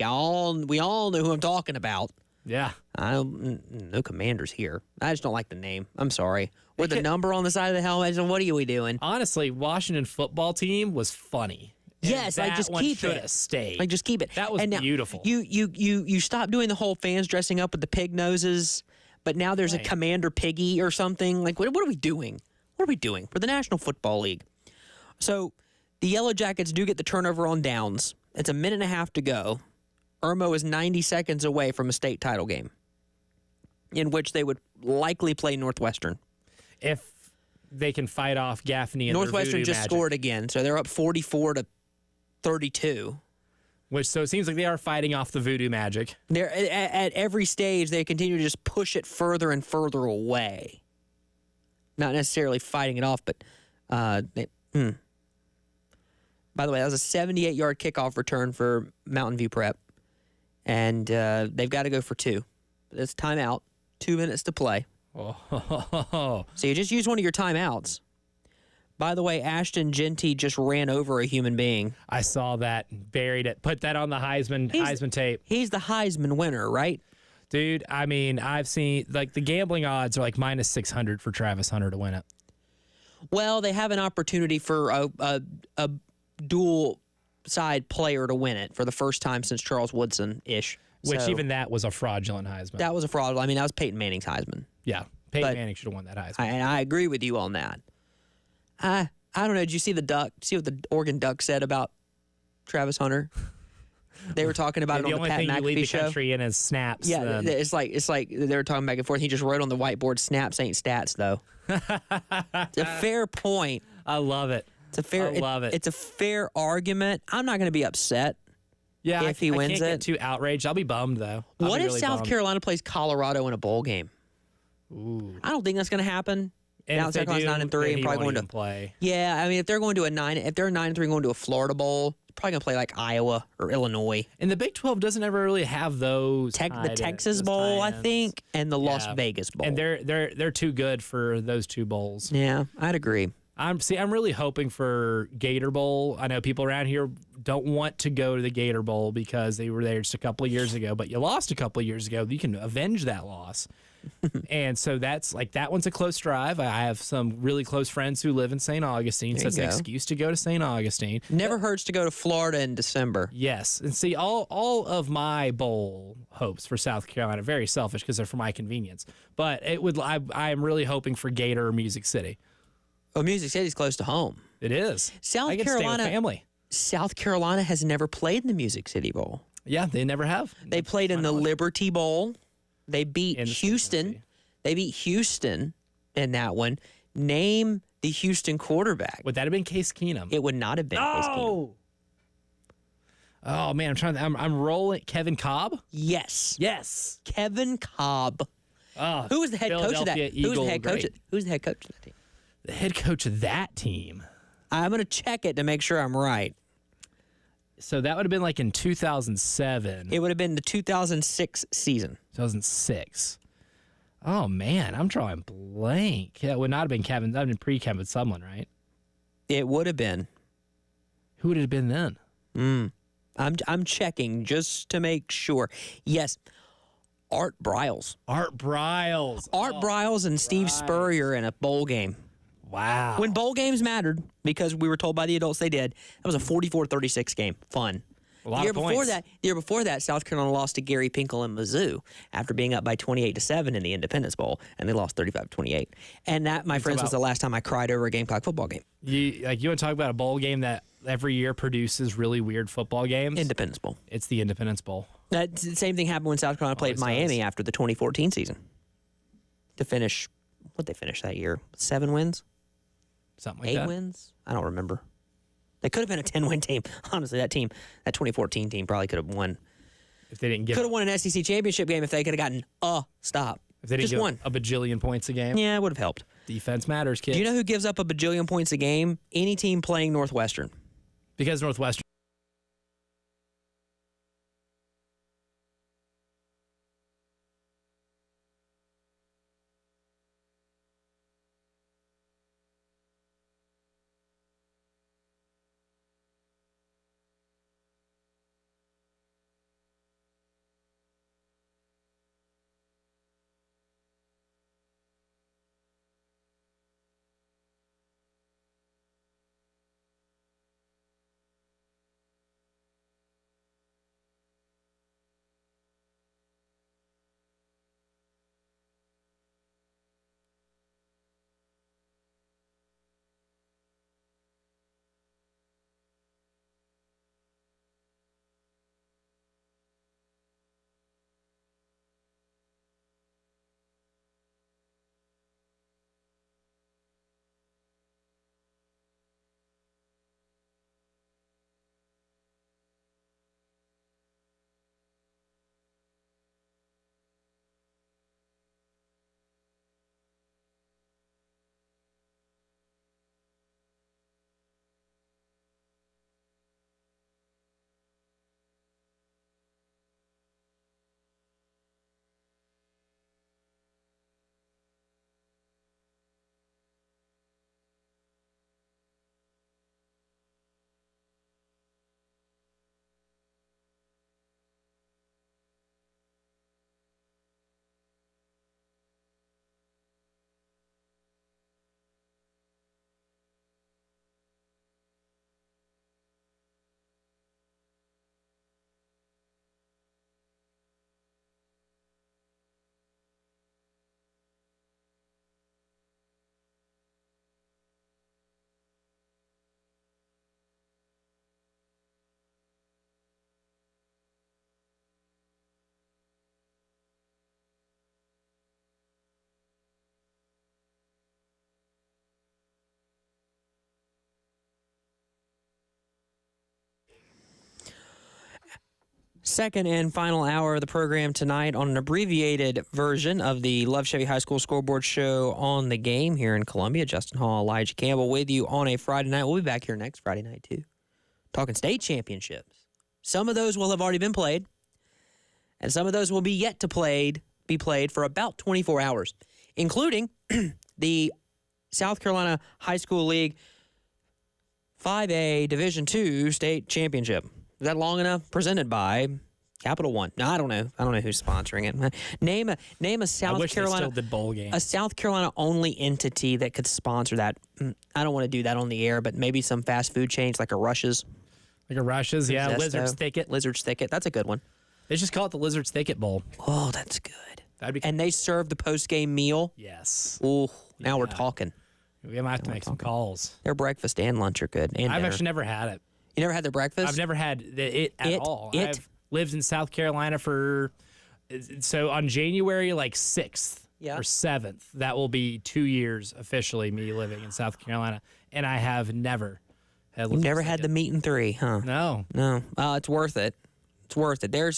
we all know who I'm talking about. Yeah. No Commanders here. I just don't like the name. I'm sorry. With the number on the side of the helmet, what are we doing? Honestly, Washington football team was funny. Yes, just keep it. Stayed. Just keep it. That was beautiful. You stop doing the whole fans dressing up with the pig noses, but now there's a Commander Piggy or something. Like, what are we doing? What are we doing? We're the National Football League. So the Yellow Jackets do get the turnover on downs. It's a minute and a half to go. Irmo is 90 seconds away from a state title game, in which they would likely play Northwestern. If they can fight off Gaffney and Northwestern just magic. Scored again, so they're up 44-32. So it seems like they are fighting off the voodoo magic. They're at every stage, they continue to just push it further and further away. Not necessarily fighting it off, but By the way, that was a 78-yard kickoff return for Mountain View Prep. And they've got to go for 2. It's timeout. 2 minutes to play. Oh. So you just use one of your timeouts. By the way, Ashton Genty just ran over a human being. I saw that. Buried it. Put that on the Heisman tape. He's the Heisman winner, right? Dude, I mean, I've seen, like, the gambling odds are like minus 600 for Travis Hunter to win it. Well, they have an opportunity for a dual-side player to win it for the first time since Charles Woodson-ish. Which even that was a fraudulent Heisman. That was a fraud. I mean, that was Peyton Manning's Heisman. Yeah, Peyton Manning should have won that Heisman. And I agree with you on that. I don't know. Did you see the Duck? See what the Oregon Duck said about Travis Hunter. They were talking about it on the the only Pat thing you lead McAfee the show. country in is snaps. Yeah, then. it's like they were talking back and forth. He just wrote on the whiteboard, "Snaps ain't stats," though. It's a fair point. I love it. It's a fair. I love it. It's a fair argument. I'm not going to be upset. Yeah, if he wins I can't it. get too outraged. I'll be bummed though. What if South Carolina plays Colorado in a bowl game? Ooh. I don't think that's going to happen. And Now if they South Carolina's do, 9-3 then and he probably won't going even to play. Yeah, I mean, if they're going to if they're 9-3 going to a Florida bowl, probably going to play like Iowa or Illinois. And the Big 12 doesn't ever really have those. The Texas Bowl, I think, and the Las Yeah. Vegas Bowl. And they're too good for those two bowls. Yeah, I'd agree. I'm really hoping for Gator Bowl. I know people around here don't want to go to the Gator Bowl because they were there just a couple of years ago, but you lost a couple of years ago. You can avenge that loss. And so that one's a close drive. I have some really close friends who live in St. Augustine, so it's an excuse to go to St. Augustine. Never hurts to go to Florida in December. Yes, and see, all of my bowl hopes for South Carolina are very selfish because they're for my convenience. But I am really hoping for Gator or Music City. Oh, Music City's close to home. It is. South I get to stay with Carolina family. South Carolina has never played in the Music City Bowl. Yeah, they never have. They played in the Liberty Bowl. They beat In the Houston. Tennessee. They beat Houston in that one. Name the Houston quarterback. Would that have been Case Keenum? It would not have been Case Keenum. Oh man, I'm rolling. Kevin Cobb. Yes. Yes. Kevin Cobb. Oh, Who was the head coach of that? Philadelphia Who's the Eagle head coach? great. Who's the head coach of that team? The head coach of that team. I'm going to check it to make sure I'm right. So that would have been like in 2007. It would have been the 2006 season. 2006. Oh man, I'm drawing blank. That would not have been Kevin. That would have been pre-Kevin Sumlin, right? It would have been. Who would it have been then? I'm checking just to make sure. Yes, Art Briles. Art Briles. Art Briles and Steve Spurrier in a bowl game. Wow. When bowl games mattered, because we were told by the adults they did, that was a 44-36 game. Fun. A lot of points. The year before that, South Carolina lost to Gary Pinkel and Mizzou after being up by 28-7 in the Independence Bowl, and they lost 35-28. And that, my friends, was the last time I cried over a Gamecock football game. You want to talk about a bowl game that every year produces really weird football games? Independence Bowl. It's the Independence Bowl. That same thing happened when South Carolina played Miami after the 2014 season. To finish, what they finished that year? 7 wins? Something like 8 that. wins? I don't remember. They could have been a 10-win team. Honestly, that 2014 team probably could have won. If they didn't give Could have won an SEC championship game if they could have gotten a stop. If they didn't Just give one. a bajillion points a game. Yeah, it would have helped. Defense matters, kids. Do you know who gives up a bajillion points a game? Any team playing Northwestern. Because Northwestern. Second and final hour of the program tonight on an abbreviated version of the Love Chevy High School Scoreboard Show on the Game here in Columbia. Justin Hall, Elijah Campbell with you on a Friday night. We'll be back here next Friday night, too. Talking state championships. Some of those will have already been played, and some of those will be yet to be played for about 24 hours, including the South Carolina High School League 5A Division II state championship. Is that long enough? Presented by Capital One. No, I don't know. I don't know who's sponsoring it. Name a South Carolina. They still did bowl games. A South Carolina only entity that could sponsor that. I don't want to do that on the air, but maybe some fast food chains like a Rush's. Like a Rush's, yeah. Zesto. Lizard's Thicket. Lizard's Thicket. That's a good one. They just call it the Lizard's Thicket Bowl. Oh, that's good. That'd be And they serve the post-game meal. Yes. Ooh, now we're talking. We might have to make some calls. Their breakfast and lunch are good. And I've dinner. actually never had it. You never had their breakfast? I've never had it at all. I've lived in South Carolina so on January 6th or 7th, that will be 2 years officially me living in South Carolina, and I have never had. You've never had the meat and three, huh? No. It's worth it. It's worth it. There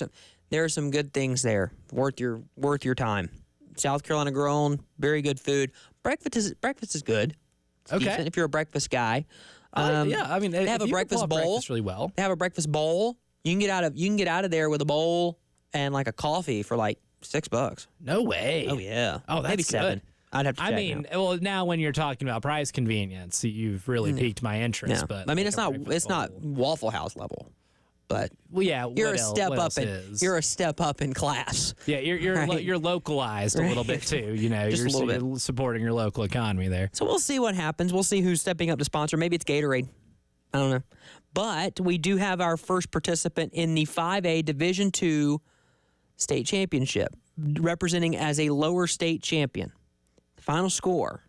are some good things there. Worth your time. South Carolina grown, very good food. Breakfast is good. It's decent if you're a breakfast guy. Yeah, I mean, they have a breakfast bowl really well. They have a breakfast bowl. You can get out of there with a bowl and like a coffee for like $6. No way. Oh yeah. Oh, that's maybe $7. good. I'd have to check now. Well, now when you're talking about price convenience, you've really piqued my interest. Yeah. But I mean, it's not Waffle House level, but you're a step up in class. Yeah, you're localized a little bit too. Just a little bit. You're supporting your local economy there. So we'll see what happens. We'll see who's stepping up to sponsor. Maybe it's Gatorade. I don't know. But we do have our first participant in the 5A Division II state championship, representing as a lower state champion. Final score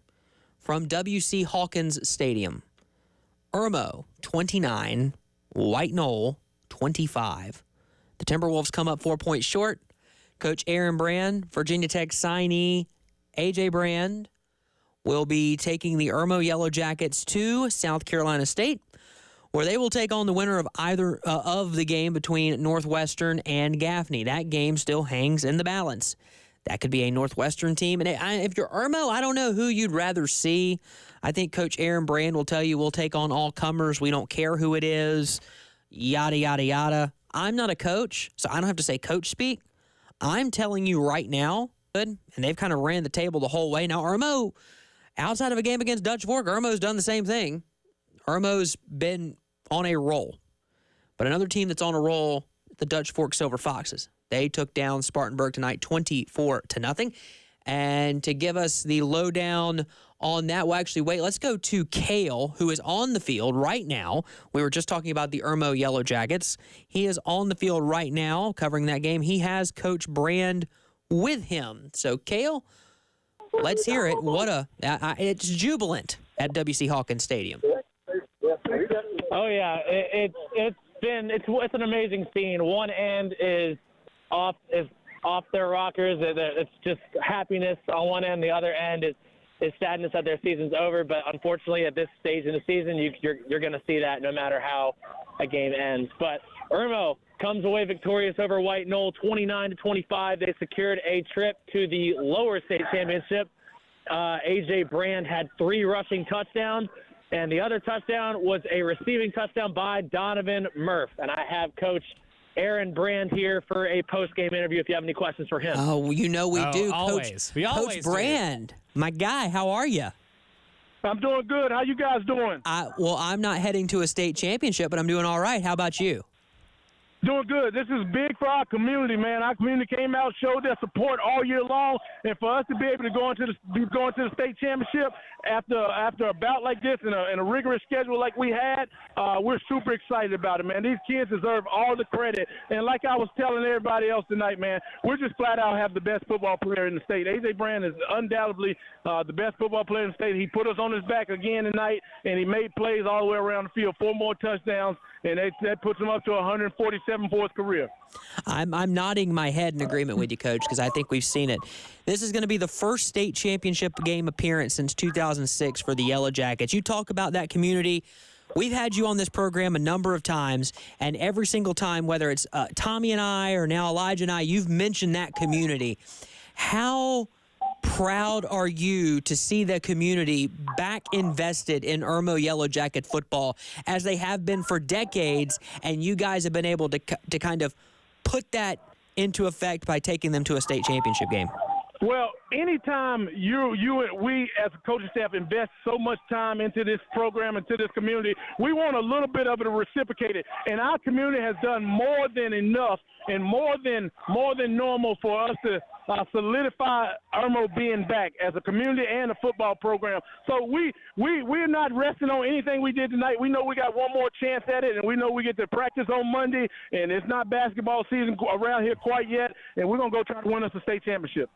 from W.C. Hawkins Stadium. Irmo, 29. White Knoll, 25. The Timberwolves come up 4 points short. Coach Aaron Brand, Virginia Tech signee A.J. Brand, will be taking the Irmo Yellow Jackets to South Carolina State, where they will take on the winner of either of the game between Northwestern and Gaffney. That game still hangs in the balance. That could be a Northwestern team. And if you're Irmo, I don't know who you'd rather see. I think Coach Aaron Brand will tell you we'll take on all comers. We don't care who it is, yada, yada, yada. I'm not a coach, so I don't have to say coach speak. I'm telling you right now, and they've kind of ran the table the whole way. Now, Irmo, outside of a game against Dutch Fork, Irmo's done the same thing. Irmo's been on a roll. But another team that's on a roll, the Dutch Fork Silver Foxes. They took down Spartanburg tonight 24-0. And to give us the lowdown on that, well, actually, wait, let's go to Cale, who is on the field right now. We were just talking about the Irmo Yellow Jackets. He is on the field right now covering that game. He has Coach Brand with him. So, Cale, let's hear it. It's jubilant at W.C. Hawkins Stadium. Oh yeah, it's an amazing scene. One end is off their rockers. It's just happiness on one end. The other end is sadness that their season's over. But unfortunately, at this stage in the season, you're going to see that no matter how a game ends. But Irmo comes away victorious over White Knoll, 29-25. They secured a trip to the lower state championship. A.J. Brand had 3 rushing touchdowns. And the other touchdown was a receiving touchdown by Donovan Murph. And I have Coach Aaron Brand here for a post-game interview if you have any questions for him. Oh, we do. Always. Coach Brand, my guy, how are you? I'm doing good. How you guys doing? I'm not heading to a state championship, but I'm doing all right. How about you? Doing good. This is big for our community, man. Our community came out, showed their support all year long, and for us to be able to go into the state championship after a bout like this and a rigorous schedule like we had, we're super excited about it, man. These kids deserve all the credit. And like I was telling everybody else tonight, man, we're just flat out have the best football player in the state. A.J. Brand is undoubtedly the best football player in the state. He put us on his back again tonight, and he made plays all the way around the field, 4 more touchdowns, and that puts him up to 147 for his career. I'm nodding my head in agreement with you, Coach, because I think we've seen it. This is going to be the first state championship game appearance since 2006 for the Yellow Jackets. You talk about that community we've had you on this program a number of times, and every single time, whether it's Tommy and I or now Elijah and I, you've mentioned that community. How proud are you to see the community back invested in Irmo Yellow Jacket football as they have been for decades, and you guys have been able to kind of put that into effect by taking them to a state championship game? Well, anytime we as a coaching staff invest so much time into this program, into this community, we want a little bit of it reciprocated. And our community has done more than enough and more than normal for us to solidify Irmo being back as a community and a football program. So we're not resting on anything we did tonight. We know we got one more chance at it, and we know we get to practice on Monday, and it's not basketball season around here quite yet, and we're going to go try to win us a state championship.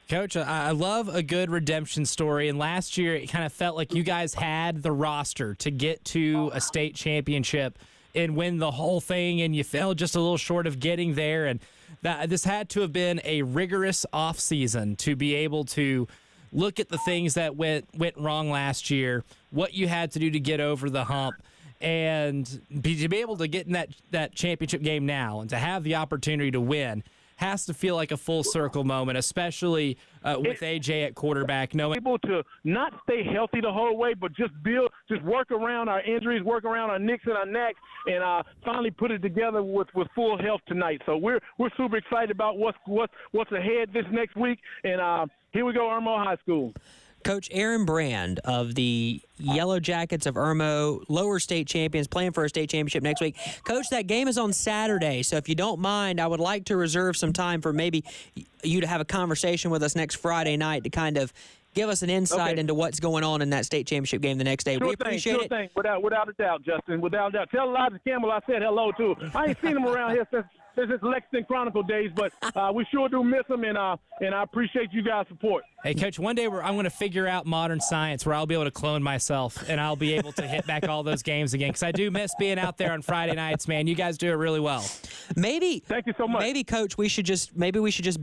Coach, I love a good redemption story, and last year it kind of felt like you guys had the roster to get to a state championship and win the whole thing, and you fell just a little short of getting there, and this had to have been a rigorous offseason to be able to look at the things that went wrong last year, what you had to do to get over the hump, and to be able to get in that championship game now and to have the opportunity to win has to feel like a full circle moment, especially with AJ at quarterback. Knowing able to not stay healthy the whole way, but just work around our injuries, work around our nicks and our necks, and finally put it together with full health tonight. So we're super excited about what's ahead this next week, and here we go, Irmo High School. Coach Aaron Brand of the Yellow Jackets of Irmo, lower state champions, playing for a state championship next week. Coach, that game is on Saturday, so if you don't mind, I would like to reserve some time for maybe you to have a conversation with us next Friday night to kind of give us an insight into what's going on in that state championship game the next day. We appreciate it. Sure thing, without a doubt, Justin, without a doubt. Tell Elijah Campbell I said hello, too. I ain't seen him around here since his Lexington Chronicle days, but we sure do miss him, and I appreciate you guys' support. Hey, Coach, one day I'm going to figure out modern science where I'll be able to clone myself, and I'll be able to hit back all those games again, because I do miss being out there on Friday nights, man. You guys do it really well. Maybe. Thank you so much. Maybe, Coach, we should just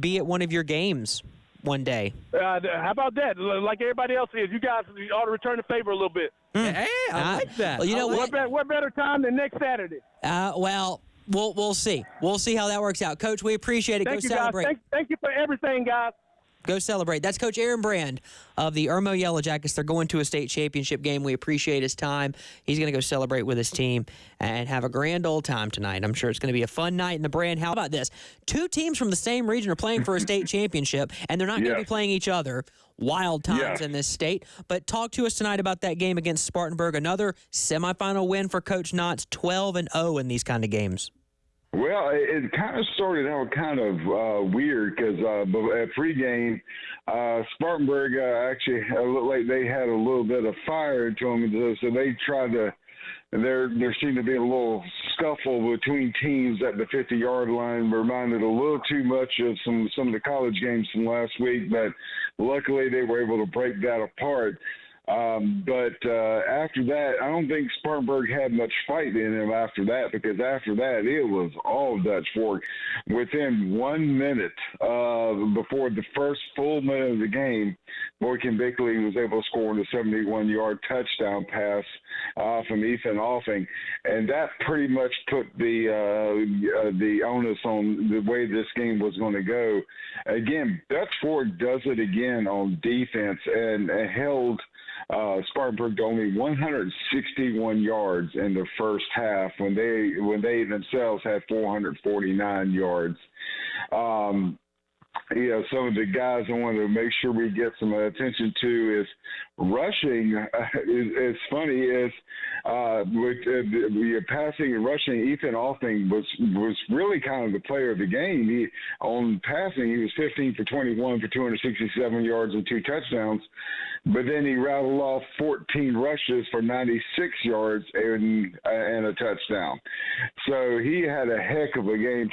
be at one of your games one day. How about that? Like everybody else is, you guys ought to return the favor a little bit. Hey, I like that. Well, you know what better time than next Saturday? Well, we'll see. We'll see how that works out. Coach, we appreciate it. Thank you, celebrate. Guys. Thank you for everything, guys. Go celebrate. That's Coach Aaron Brand of the Irmo Yellow Jackets. They're going to a state championship game. We appreciate his time. He's going to go celebrate with his team and have a grand old time tonight. I'm sure it's going to be a fun night in the Brand. How about this? Two teams from the same region are playing for a state championship, and they're not going to be playing each other. Wild times in this state. But talk to us tonight about that game against Spartanburg. Another semifinal win for Coach Knotts, 12-0 in these kind of games. Well, it kind of started out kind of weird because at pregame, Spartanburg actually looked like they had a little bit of fire to them, so they tried to. There seemed to be a little scuffle between teams at the 50-yard line. Reminded a little too much of some of the college games from last week, but luckily they were able to break that apart. But after that, I don't think Spartanburg had much fight in him after that, because after that, it was all Dutch fork. Within 1 minute before the first full minute of the game, Boykin Bickley was able to score on the 71-yard touchdown pass from Ethan Offing, and that pretty much put the onus on the way this game was going to go. Again, Dutch Fork does it again on defense and held Spartanburg to only 161 yards in the first half when they themselves had 449 yards. Some of the guys I wanted to make sure we get some attention to is rushing. Is funny is with the passing and rushing. Ethan Offing was really kind of the player of the game. On passing, he was 15 for 21 for 267 yards and 2 touchdowns. But then he rattled off 14 rushes for 96 yards and a touchdown. So he had a heck of a game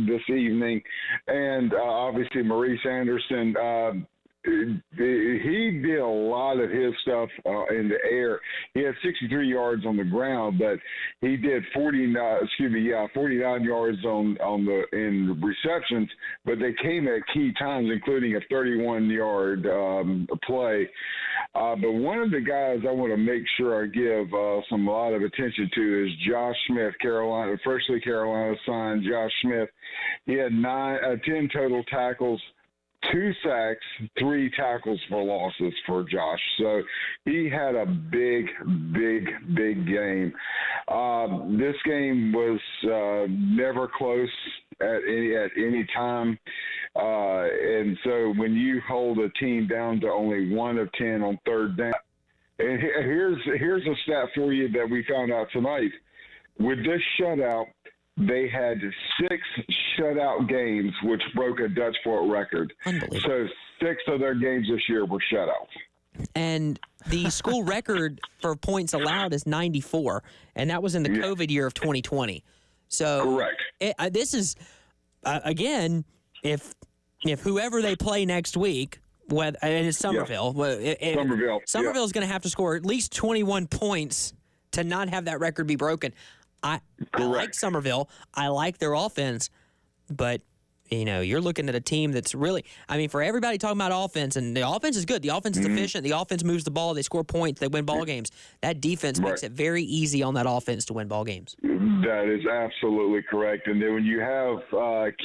this evening. And obviously Maurice Anderson he did a lot of his stuff in the air. He had 63 yards on the ground, but he did 49 yards in receptions. But they came at key times, including a 31-yard play. But one of the guys I want to make sure I give a lot of attention to is Josh Smith, freshly Carolina signed Josh Smith. He had 10 total tackles, 2 sacks, 3 tackles for losses for Josh. So he had a big game. This game was never close at any time. And so when you hold a team down to only 1 of 10 on third down, and here's a stat for you that we found out tonight. With this shutout, they had 6 shutout games, which broke a Dutch Fort record. Unbelievable. So 6 of their games this year were shutouts. And the school record for points allowed is 94, and that was in the COVID year of 2020. So correct. This is again, if whoever they play next week, and it's Somerville, Somerville is going to have to score at least 21 points to not have that record be broken. I like Somerville. I like their offense, but you're looking at a team that's really, for everybody talking about offense, and the offense is good. The offense is efficient. The offense moves the ball. They score points. They win ball games. That defense makes it very easy on that offense to win ball games. That is absolutely correct. And then when you have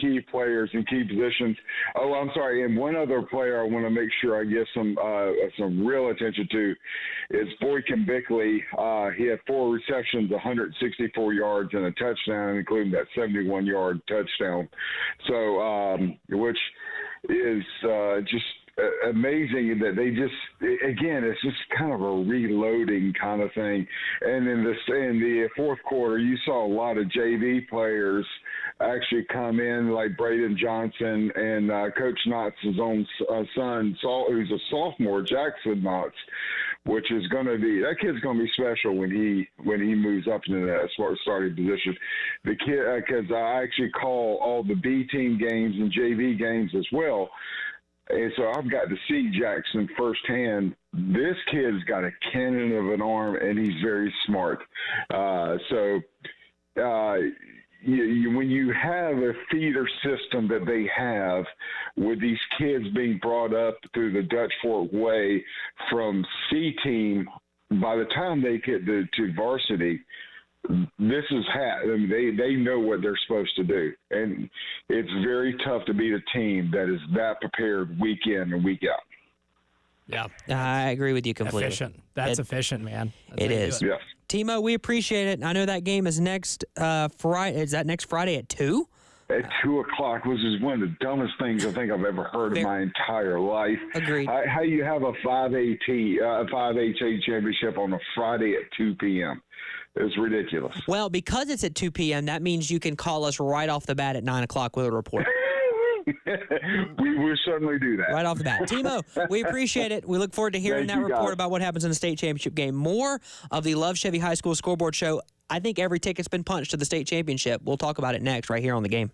key players in key positions, and one other player I want to make sure I give some real attention to is Boykin Bickley. He had 4 receptions, 164 yards, and a touchdown, including that 71-yard touchdown. So, which is just amazing that they just, again, it's just kind of a reloading kind of thing. And in the fourth quarter, you saw a lot of JV players actually come in, like Braden Johnson and Coach Knott's own son, who's a sophomore, Jackson Knotts, which is going to be, that kid's going to be special when he moves up into that starting position. The kid, because I actually call all the B team games and JV games as well. And so I've got to see Jackson firsthand. This kid's got a cannon of an arm, and he's very smart. When you have a feeder system that they have with these kids being brought up through the Dutch Fort way from C team, by the time they get to varsity, this is they know what they're supposed to do. And it's very tough to beat a team that is that prepared week in and week out. Yeah. I agree with you completely. Efficient. That's efficient, man. That's it is. Yes. Timo, we appreciate it. I know that game is next Friday. Is that next Friday at 2? At 2 o'clock, which is one of the dumbest things I think I've ever heard in my entire life. Agreed. How you have a 5A championship on a Friday at 2 p.m. It's ridiculous. Well, because it's at 2 p.m., that means you can call us right off the bat at 9 o'clock with a report. We will certainly do that. Right off the bat. Timo, we appreciate it. We look forward to hearing that report about what happens in the state championship game. More of the Love Chevy High School Scoreboard Show. I think every ticket's been punched to the state championship. We'll talk about it next right here on The Game.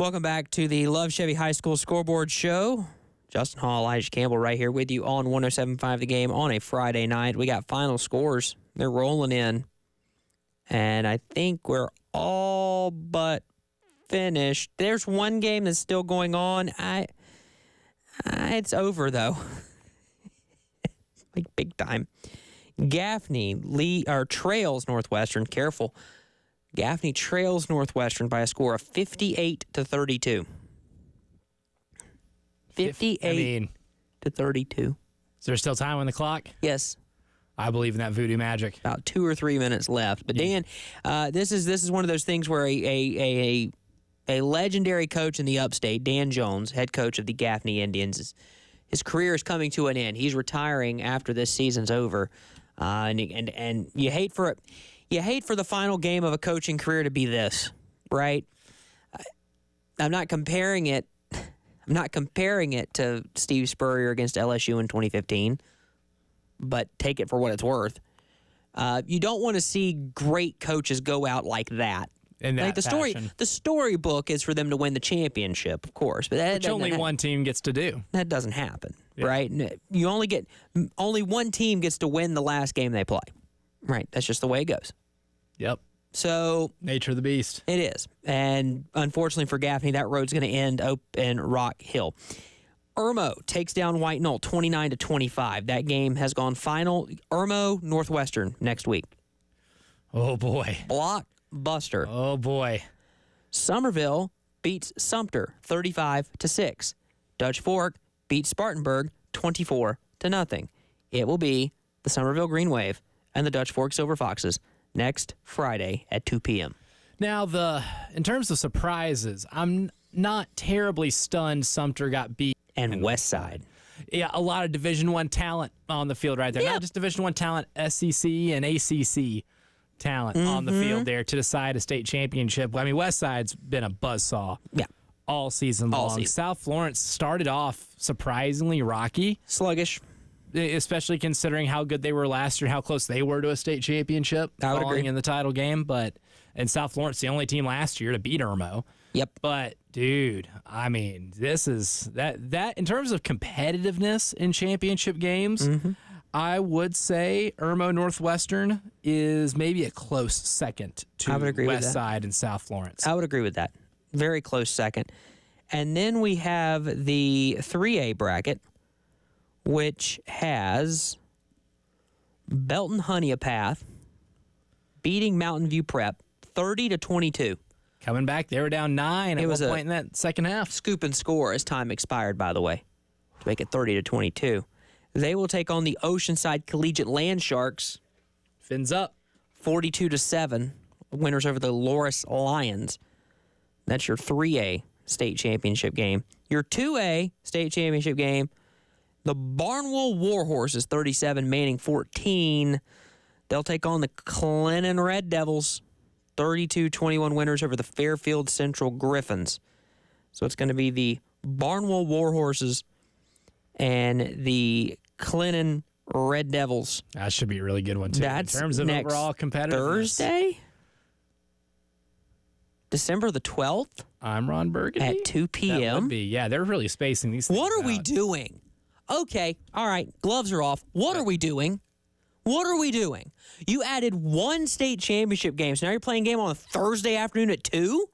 Welcome back to the Love Chevy High School Scoreboard Show. Justin Hall, Elijah Campbell right here with you on 107.5 The Game on a Friday night. We got final scores. They're rolling in. And I think we're all but finished. There's one game that's still going on. It's over, though. Like big time. Gaffney trails Northwestern. Careful. Gaffney trails Northwestern by a score of 58-32. 58 to 32. Is there still time on the clock? Yes. I believe in that voodoo magic. About 2 or 3 minutes left. But Dan, this is one of those things where a legendary coach in the upstate, Dan Jones, head coach of the Gaffney Indians, his career is coming to an end. He's retiring after this season's over, and you hate for it. You hate for the final game of a coaching career to be this, right? I'm not comparing it to Steve Spurrier against LSU in 2015, but take it for what it's worth. You don't want to see great coaches go out like that. In that like the storybook is for them to win the championship, of course, but which only one team gets to do. That doesn't happen, right? You only one team gets to win the last game they play, right? That's just the way it goes. Yep. So nature of the beast. It is, and unfortunately for Gaffney, that road's going to end up in Rock Hill. Irmo takes down White Knoll 29-25. That game has gone final. Irmo Northwestern next week. Oh boy. Blockbuster. Oh boy. Somerville beats Sumter 35-6. Dutch Fork beats Spartanburg 24-0. It will be the Somerville Green Wave and the Dutch Fork Silver Foxes next Friday at 2 p.m. Now, in terms of surprises, I'm not terribly stunned Sumter got beat. And West Side. Yeah, a lot of Division I talent on the field right there. Yep. Not just Division I talent, SEC and ACC talent on the field there to decide a state championship. I mean, West Side's been a buzzsaw all season long. South Florence started off surprisingly rocky. Sluggish. Especially considering how good they were last year and how close they were to a state championship. I would agree. In the title game. And South Florence, the only team last year to beat Irmo. Yep. But, dude, I mean, this is that in terms of competitiveness in championship games, I would say Irmo Northwestern is maybe a close second to West Side and South Florence. I would agree with that. Very close second. And then we have the 3A bracket, which has Belton Honeypath beating Mountain View Prep 30-22. Coming back, they were down 9 at one point in that second half. Scoop and score as time expired, by the way, to make it 30-22. They will take on the Oceanside Collegiate Land Sharks. Fins up. 42-7. Winners over the Loris Lions. That's your 3A state championship game. Your 2A state championship game, the Barnwell Warhorses 37, Manning 14. They'll take on the Clinton Red Devils. 32-21 winners over the Fairfield Central Griffins. So it's going to be the Barnwell Warhorses and the Clinton Red Devils. That should be a really good one, too. That's in terms of next overall competitiveness. Thursday? December the 12th? I'm Ron Burgundy. At 2 p.m.? That would be. Yeah, they're really spacing these things What are we out. doing? Okay, all right, gloves are off. What are we doing? What are we doing? You added one state championship game, so now you're playing a game on a Thursday afternoon at 2?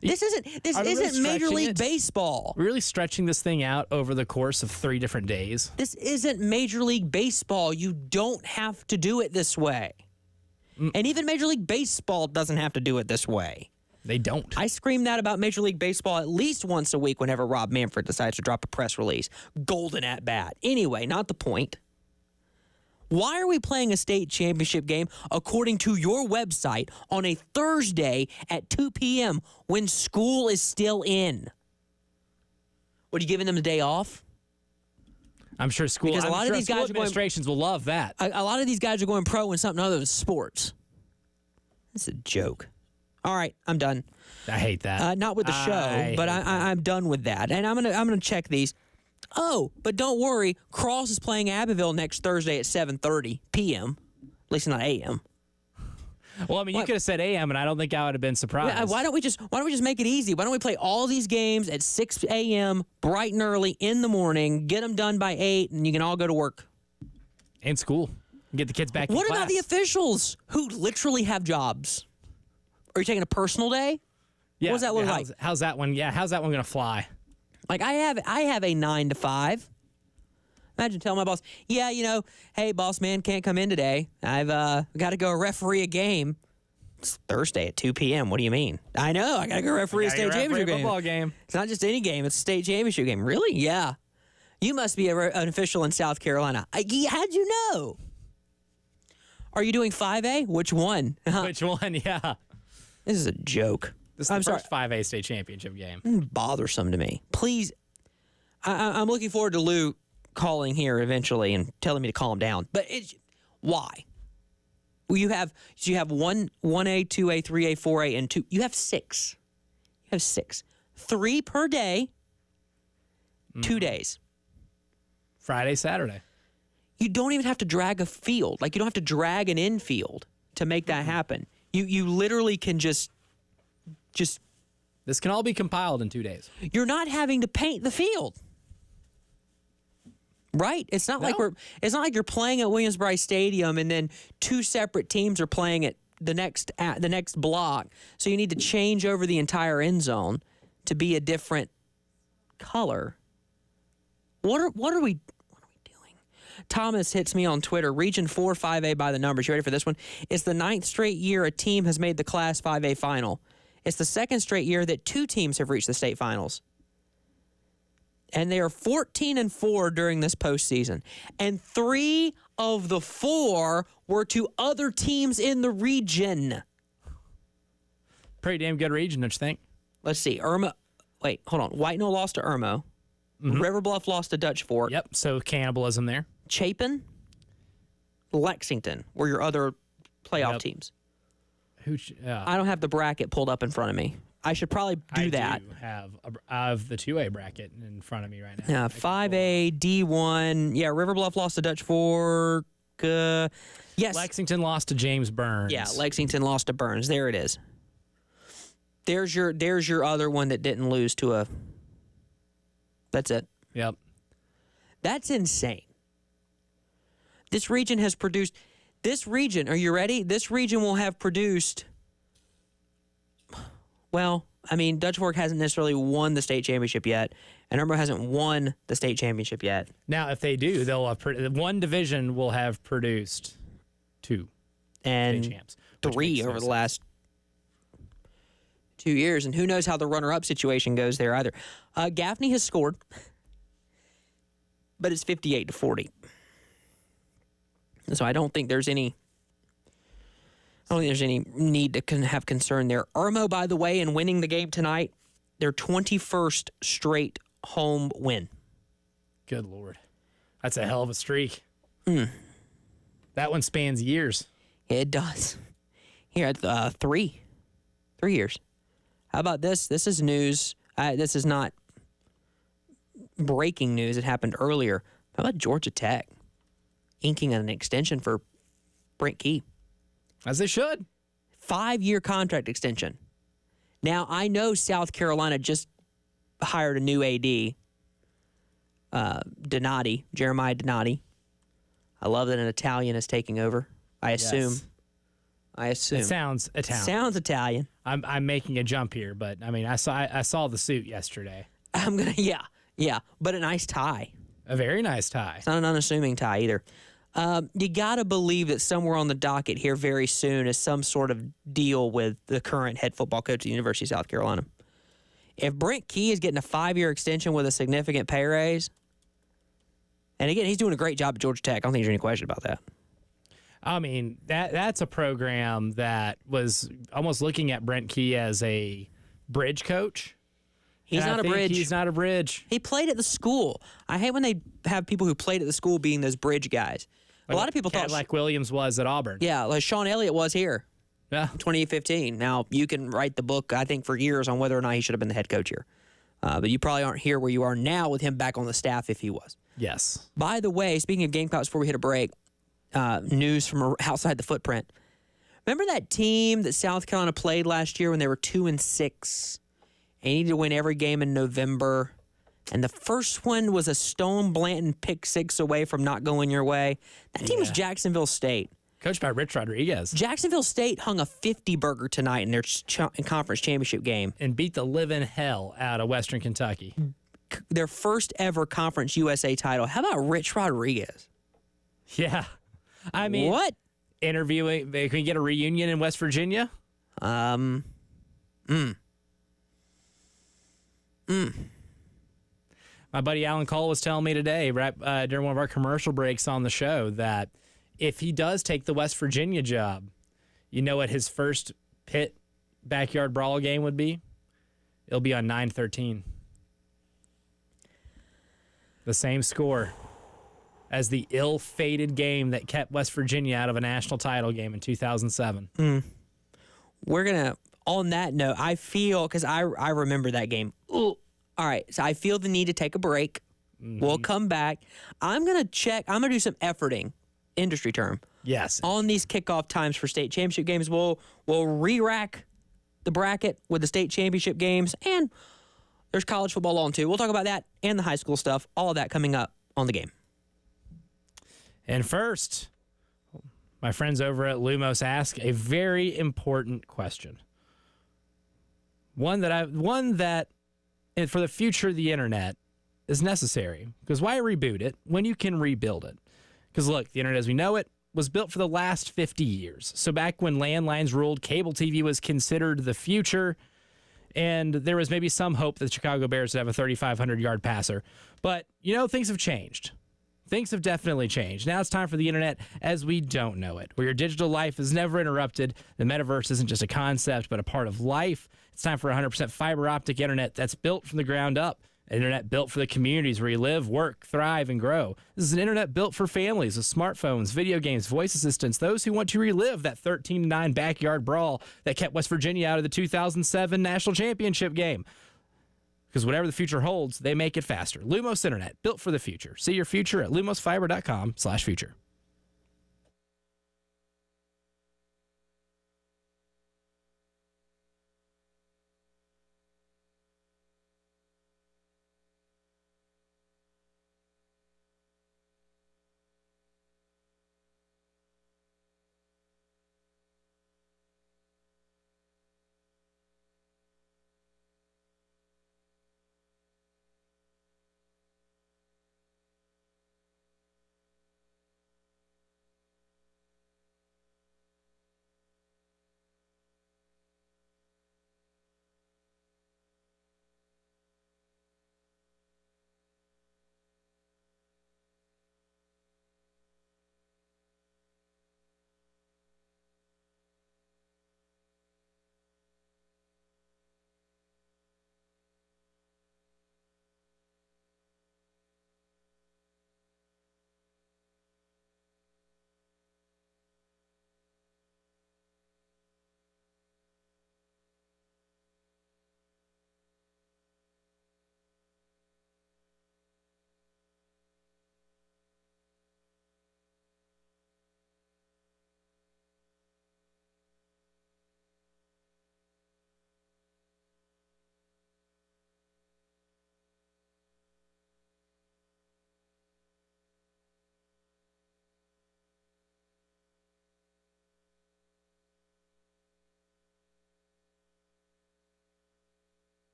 This isn't Major League Baseball. We're really stretching this thing out over the course of 3 different days. This isn't Major League Baseball. You don't have to do it this way. And even Major League Baseball doesn't have to do it this way. They don't. I scream that about Major League Baseball at least once a week whenever Rob Manfred decides to drop a press release. Golden at bat. Anyway, not the point. Why are we playing a state championship game, according to your website, on a Thursday at 2 p.m. when school is still in? What, are you giving them a day off? I'm sure school administrations will love that. A lot of these guys are going pro in something other than sports. This is a joke. All right, I'm done. I hate that. Not with the show, but I'm done with that. And I'm gonna check these. Oh, but don't worry. Cross is playing Abbeville next Thursday at 7:30 p.m. At least not a.m. Well, I mean, you could have said AM, and I don't think I would have been surprised. Why don't we just make it easy? Why don't we play all these games at 6 a.m. bright and early in the morning, get them done by 8, and you can all go to work. And school. Get the kids back in class. What about the officials who literally have jobs? Are you taking a personal day? Yeah, what does that look like? How's that one? Yeah, how's that one going to fly? Like I have a 9 to 5. Imagine telling my boss, yeah, hey, boss man, can't come in today. I've got to go referee a game. It's Thursday at 2 p.m. What do you mean? I know. I got to go referee a state championship football game. It's not just any game. It's a state championship game. Really? Yeah. You must be an official in South Carolina. How'd you know? Are you doing 5A? Which one? Which one? Yeah. This is a joke. This is the first 5A state championship game. Bothersome to me. Please, I'm looking forward to Lou calling here eventually and telling me to calm down. But why? Well, you have 1A, 2A, 3A, 4A, and 2. You have 6. You have 6. 3 per day. 2 days. Friday, Saturday. You don't even have to drag a field. Like, you don't have to drag an infield to make that happen. You literally can just. This can all be compiled in 2 days. You're not having to paint the field. Right? It's not like you're playing at Williams-Brice Stadium and then 2 separate teams are playing at the next block. So you need to change over the entire end zone to be a different color. What are we doing? Thomas hits me on Twitter. Region 4 5A by the numbers. You ready for this one? It's the 9th straight year a team has made the Class 5A final. It's the 2nd straight year that 2 teams have reached the state finals. And they are 14-4 during this postseason. And 3 of the 4 were to other teams in the region. Pretty damn good region, don't you think? Let's see. Wait, hold on. White Knoll lost to Irmo. Mm-hmm. River Bluff lost to Dutch Fork. Yep, so cannibalism there. Chapin, Lexington were your other playoff teams. I don't have the bracket pulled up in front of me. I should probably do that. I have the 2A bracket in front of me right now. Yeah, 5A, D1. Yeah, River Bluff lost to Dutch Fork. Yes. Lexington lost to James Burns. Yeah, Lexington lost to Burns. There it is. There's your other one that didn't lose to a. That's it. Yep. That's insane. This region has produced. This region, are you ready? This region will have produced. Well, I mean, Dutch Fork hasn't necessarily won the state championship yet, and Irmo hasn't won the state championship yet. Now, if they do, they'll have one division will have produced 2 and state champs, 3 over the last 2 years, and who knows how the runner-up situation goes there either. Gaffney has scored, but it's 58-40. So I don't think there's any. I don't think there's any need to have concern there. Irmo, by the way, in winning the game tonight, their 21st straight home win. Good Lord. That's a hell of a streak. That one spans years. It does. Here at 3 years. How about this? This is news. This is not breaking news. It happened earlier. How about Georgia Tech inking an extension for Brent Key? As they should. 5-year contract extension. Now, I know South Carolina just hired a new AD, Donati, Jeremiah Donati. I love that an Italian is taking over. I assume. It sounds Italian. Sounds Italian. I'm making a jump here, but I mean, I saw the suit yesterday. Yeah, but a nice tie. A very nice tie. It's not an unassuming tie either. You got to believe that somewhere on the docket here very soon is some sort of deal with the current head football coach at the University of South Carolina. If Brent Key is getting a 5-year extension with a significant pay raise, and again, he's doing a great job at Georgia Tech. I don't think there's any question about that. I mean, that's a program that was almost looking at Brent Key as a bridge coach. He's not a bridge. He's not a bridge. He played at the school. I hate when they have people who played at the school being those bridge guys. A lot of people thought like Williams was at Auburn. Yeah, like Sean Elliott was here. Yeah. 2015. Now, you can write the book, I think, for years on whether or not he should have been the head coach here. But you probably aren't here where you are now with him back on the staff if he was. Yes. By the way, speaking of Gamecocks, before we hit a break, news from outside the footprint. Remember that team that South Carolina played last year when they were 2-6? And you needed to win every game in November. And the first one was a Stone Blanton pick six away from not going your way. That team was Jacksonville State. Coached by Rich Rodriguez. Jacksonville State hung a 50-burger tonight in their conference championship game. And beat the living hell out of Western Kentucky. Their first ever Conference USA title. How about Rich Rodriguez? Yeah. I mean, what? Interviewing, can we get a reunion in West Virginia? My buddy Alan Cole was telling me today, right during one of our commercial breaks on the show, that if he does take the West Virginia job, you know what his first pit backyard brawl game would be? It'll be on 9-13. The same score as the ill-fated game that kept West Virginia out of a national title game in 2007. We're going to, on that note, I feel, because I remember that game. Ooh. All right, so I feel the need to take a break. We'll come back. I'm going to do some efforting, industry term. Yes. On these kickoff times for state championship games. We'll re-rack the bracket with the state championship games, and there's college football on too. We'll talk about that and the high school stuff, all of that coming up on the game. And first, my friends over at Lumos ask a very important question. One that and for the future of the internet is necessary. Because why reboot it when you can rebuild it? Because look, the internet as we know it was built for the last 50 years. So back when landlines ruled, cable TV was considered the future, and there was maybe some hope that the Chicago Bears would have a 3,500-yard passer. But, things have changed. Things have definitely changed. Now it's time for the internet as we don't know it, where your digital life is never interrupted. The metaverse isn't just a concept, but a part of life. It's time for 100% fiber optic internet that's built from the ground up. An internet built for the communities where you live, work, thrive, and grow. This is an internet built for families with smartphones, video games, voice assistants, those who want to relive that 13-9 backyard brawl that kept West Virginia out of the 2007 national championship game. Because whatever the future holds, they make it faster. Lumos Internet, built for the future. See your future at lumosfiber.com/future.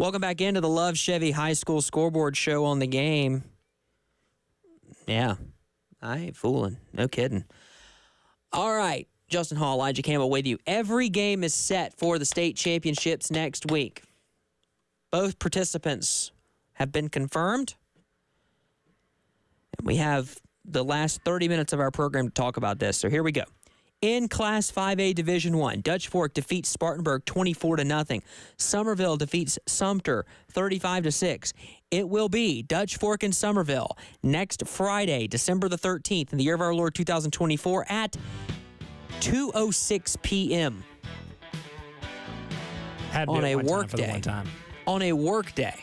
Welcome back into the Love Chevy High School Scoreboard Show on the Game. Yeah, I ain't fooling. No kidding. All right, Justin Hall, Elijah Campbell with you. Every game is set for the state championships next week. Both participants have been confirmed. And we have the last 30 minutes of our program to talk about this, so here we go. In Class 5A Division I, Dutch Fork defeats Spartanburg 24-0. Somerville defeats Sumter 35-6. It will be Dutch Fork and Somerville next Friday, December the 13th, in the year of our Lord 2024 at 2:06 p.m. on a work day. On a work day.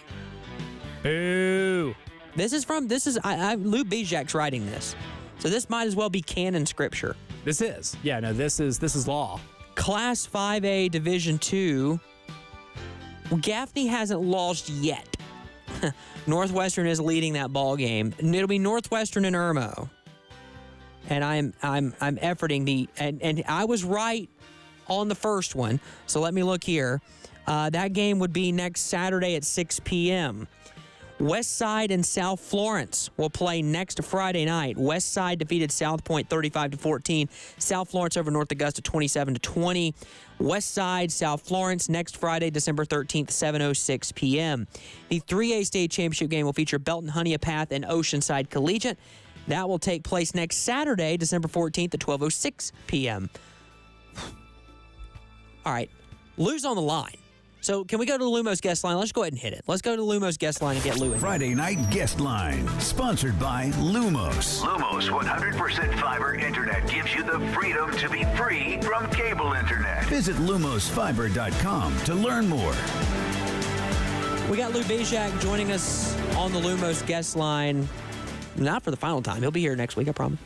Boo. This is Lou Bijak's writing this, so this might as well be canon scripture. This is. Yeah, no, this is law. Class 5A Division II. Gaffney hasn't lost yet. Northwestern is leading that ball game. It'll be Northwestern and Irmo. And I'm efforting and I was right on the first one. So let me look here. That game would be next Saturday at 6 p.m. West Side and South Florence will play next Friday night. West Side defeated South Point 35-14. South Florence over North Augusta 27-20. West Side, South Florence next Friday, December 13th, 7:06 p.m. The 3A state championship game will feature Belton Honeypath and Oceanside Collegiate. That will take place next Saturday, December 14th at 12:06 p.m. All right, Lou's on the line. So can we go to the Lumos guest line? Let's go ahead and hit it. Let's go to the Lumos guest line and get Lou in. Friday Night Guest Line, sponsored by Lumos. Lumos 100% fiber internet gives you the freedom to be free from cable internet. Visit lumosfiber.com to learn more. We got Lou Bijak joining us on the Lumos guest line. Not for the final time. He'll be here next week, I promise.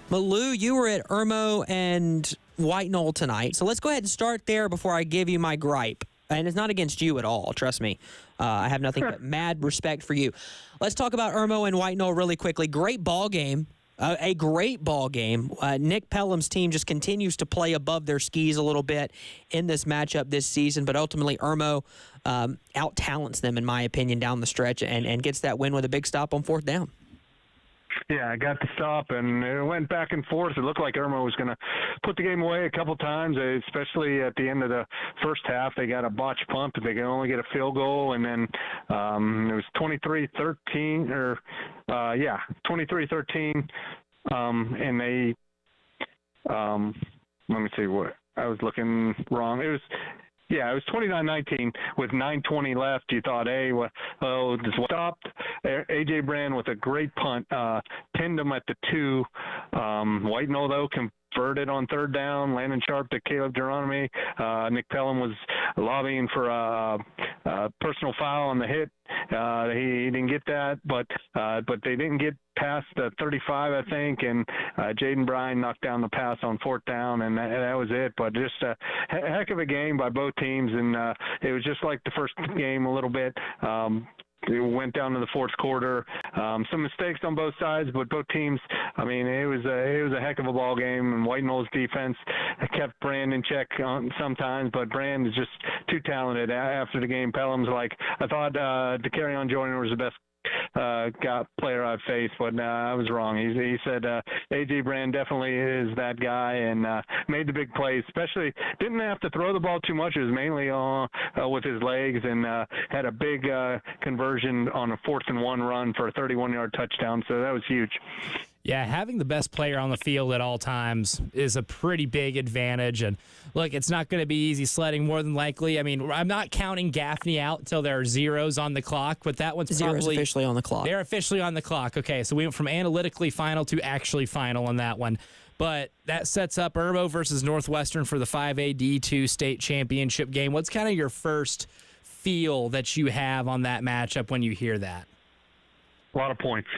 But Lou, you were at Irmo and White Knoll tonight. So let's go ahead and start there before I give you my gripe. And it's not against you at all, trust me. I have nothing but mad respect for you. Let's talk about Irmo and White Knoll really quickly. Great ball game. A great ball game. Nick Pelham's team just continues to play above their skis a little bit in this matchup this season, but ultimately Irmo out-talents them, in my opinion, down the stretch and gets that win with a big stop on fourth down. Yeah, I got the stop, and it went back and forth. It looked like Irmo was going to put the game away a couple times, especially at the end of the first half. They got a botched punt, but they could only get a field goal, and then it was 23-13, 23-13, and they let me see what I was looking wrong. It was 29-19 with 9:20 left. You thought, hey, this stopped. A.J. Brand with a great punt, pinned them at the 2. White Knoll, though, converted on third down. Landon Sharp to Caleb Geronimi. Nick Pelham was lobbying for a personal foul on the hit. He didn't get that, but they didn't get past the 35, I think, and Jaden Bryan knocked down the pass on fourth down, and that was it. But just a heck of a game by both teams, and it was just like the first game a little bit. It went down to the fourth quarter. Some mistakes on both sides, but both teams, I mean, it was a heck of a ball game, and White Knoll's defense kept Brand in check sometimes, but Brand is just too talented. After the game, Pelham's like, I thought DeCarrion Joyner was the best player I've faced, but I was wrong. He said A.J. Brand definitely is that guy, and made the big plays, especially didn't have to throw the ball too much. It was mainly with his legs, and had a big conversion on a 4th and 1 run for a 31-yard touchdown, so that was huge. Yeah, having the best player on the field at all times is a pretty big advantage. And look, it's not going to be easy sledding more than likely. I mean, I'm not counting Gaffney out until there are zeros on the clock, but that one's Zero's officially on the clock. They're officially on the clock. Okay, so we went from analytically final to actually final on that one. But that sets up Irmo versus Northwestern for the 5A D2 state championship game. What's kind of your first feel that you have on that matchup when you hear that? A lot of points.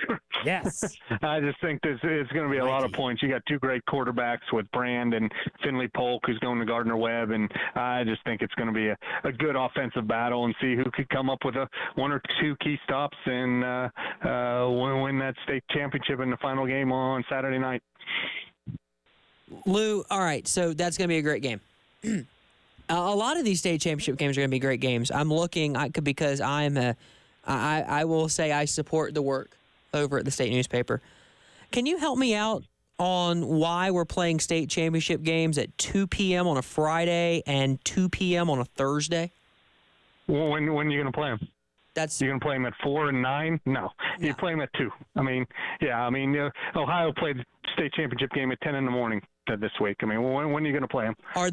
Yes. I just think this is going to be a lot of points. You got two great quarterbacks with Brand and Finley Polk, who's going to Gardner-Webb, and I just think it's going to be a good offensive battle and see who could come up with one or two key stops and win that state championship in the final game on Saturday night. Lou, all right, so that's going to be a great game. A lot of these state championship games are going to be great games. I'm looking because I will say I support the work over at the state newspaper. Can you help me out on why we're playing state championship games at 2 p.m. on a Friday and 2 p.m. on a Thursday? Well, when are you going to play them? You're going to play them at 4 and 9? No. You play them at 2. Ohio played the state championship game at 10 in the morning this week. When are you going to play them? Are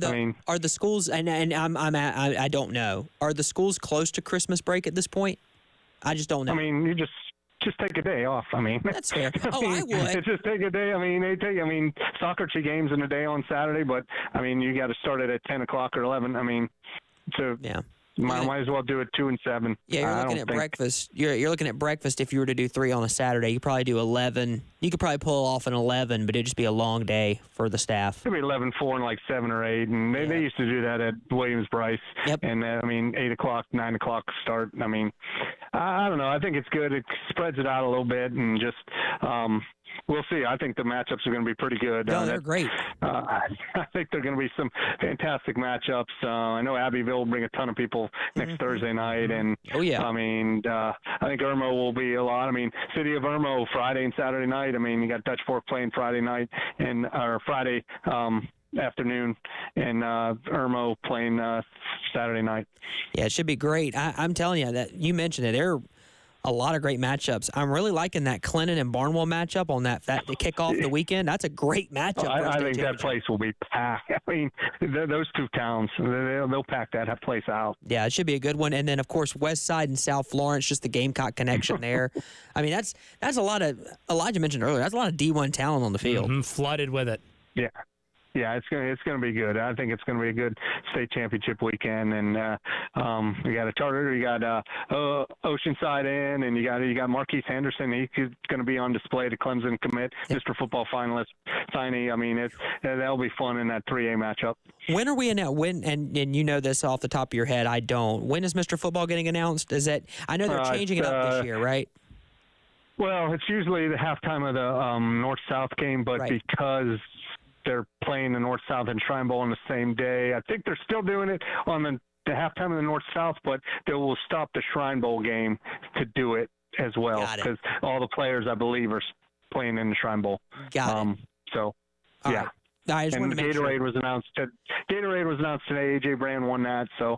the schools, and I don't know, are the schools close to Christmas break at this point? I just don't know. You just take a day off. That's fair. I would. Just take a day. They take. Soccer games in a day on Saturday, but you got to start it at 10 o'clock or 11. Yeah. Might as well do it 2 and 7. Yeah, you're looking at breakfast. You're looking at breakfast. If you were to do 3 on a Saturday, you probably do 11. You could probably pull off an 11, but it'd just be a long day for the staff. It'd be 11-4 and like 7 or 8, and they used to do that at Williams-Brice. Yep. And 8 o'clock, 9 o'clock start. I don't know. I think it's good. It spreads it out a little bit, and just we'll see. I think the matchups are going to be pretty good. No, they're great. I think they're going to be some fantastic matchups. I know Abbeville will bring a ton of people next Thursday night, and oh yeah. I think Irmo will be a lot. City of Irmo Friday and Saturday night. You got Dutch Fork playing Friday night or Friday afternoon, and Irmo playing Saturday night. Yeah, it should be great. I'm telling you that you mentioned it. There are a lot of great matchups. I'm really liking that Clinton and Barnwell matchup on that to kick off the weekend. That's a great matchup. I think that place will be packed. Those two towns, they'll pack that place out. Yeah, it should be a good one. And then, of course, West Side and South Florence, just the Gamecock connection there. That's a lot of, Elijah mentioned earlier, that's a lot of D1 talent on the field. Flooded with it. Yeah. Yeah, it's gonna be good. I think it's gonna be a good state championship weekend, and we got a charter. You got Oceanside in, and you got Marquise Henderson. He's gonna be on display to Clemson commit, Mr. Football finalist signee. That'll be fun in that 3A matchup. When are we announced? And you know this off the top of your head? I don't. When is Mr. Football getting announced? I know they're changing it up this year, right? Well, it's usually the halftime of the North-South game, but because they're playing the North-South and Shrine Bowl on the same day, I think they're still doing it on the halftime of the North-South, but they will stop the Shrine Bowl game to do it as well, because all the players, I believe, are playing in the Shrine Bowl. Got it. So, all yeah. Right. And Gatorade was announced. Gatorade was announced today. AJ Brand won that, so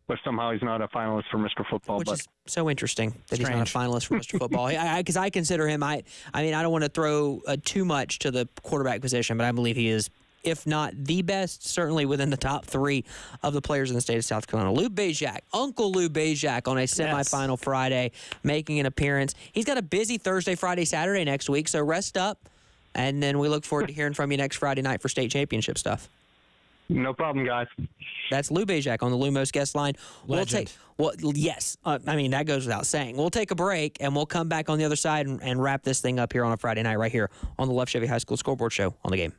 but somehow he's not a finalist for Mr. Football. Which is so interesting that he's not a finalist for Mr. Football. Because I consider him. I don't want to throw too much to the quarterback position, but I believe he is, if not the best, certainly within the top 3 of the players in the state of South Carolina. Lou Bezjak, Uncle Lou Bezjak, on a semifinal Friday, making an appearance. He's got a busy Thursday, Friday, Saturday next week, so rest up. And then we look forward to hearing from you next Friday night for state championship stuff. No problem, guys. That's Lou Bezjak on the Lumos guest line. Legend. Yes. That goes without saying. We'll take a break, and we'll come back on the other side and wrap this thing up here on a Friday night right here on the Love Chevy High School Scoreboard Show on the Game.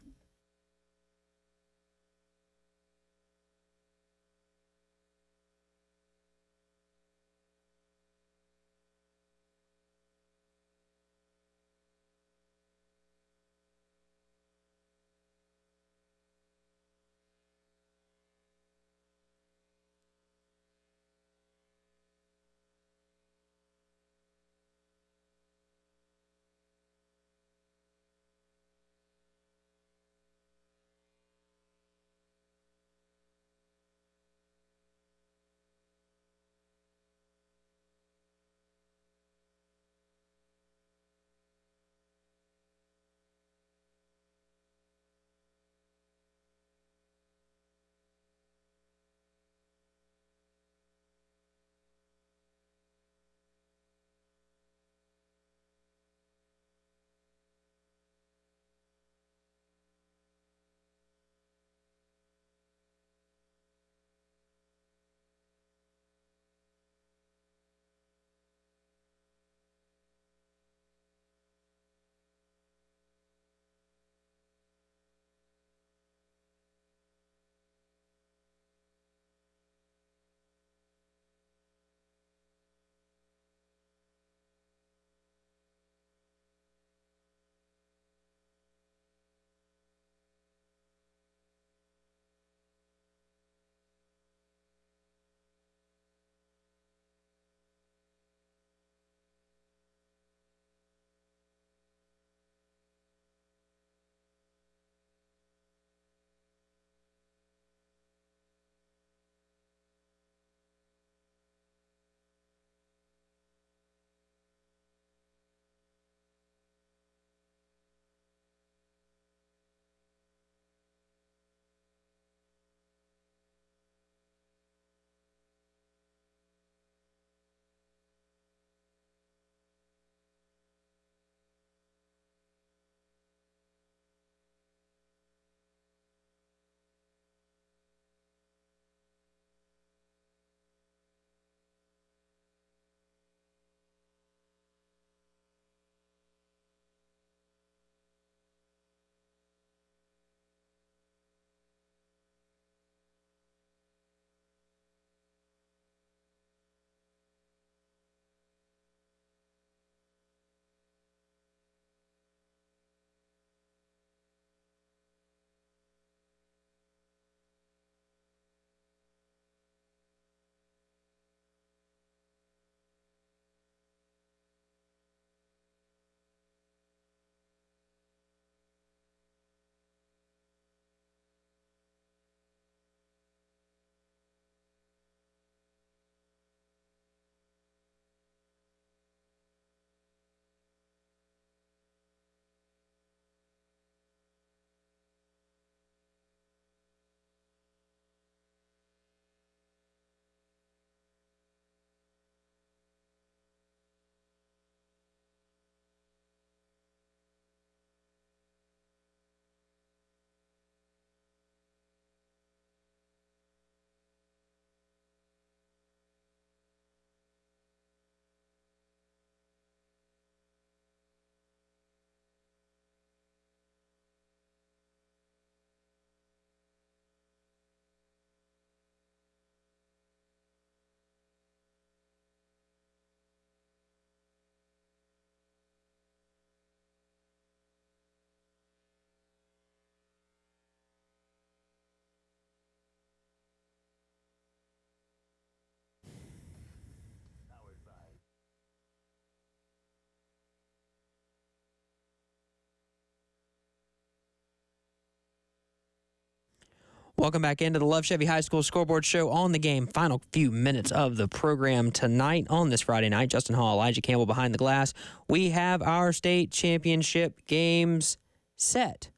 Welcome back into the Love Chevy High School Scoreboard Show on the game. Final few minutes of the program tonight on this Friday night. Justin Hall, Elijah Campbell behind the glass. We have our state championship games set.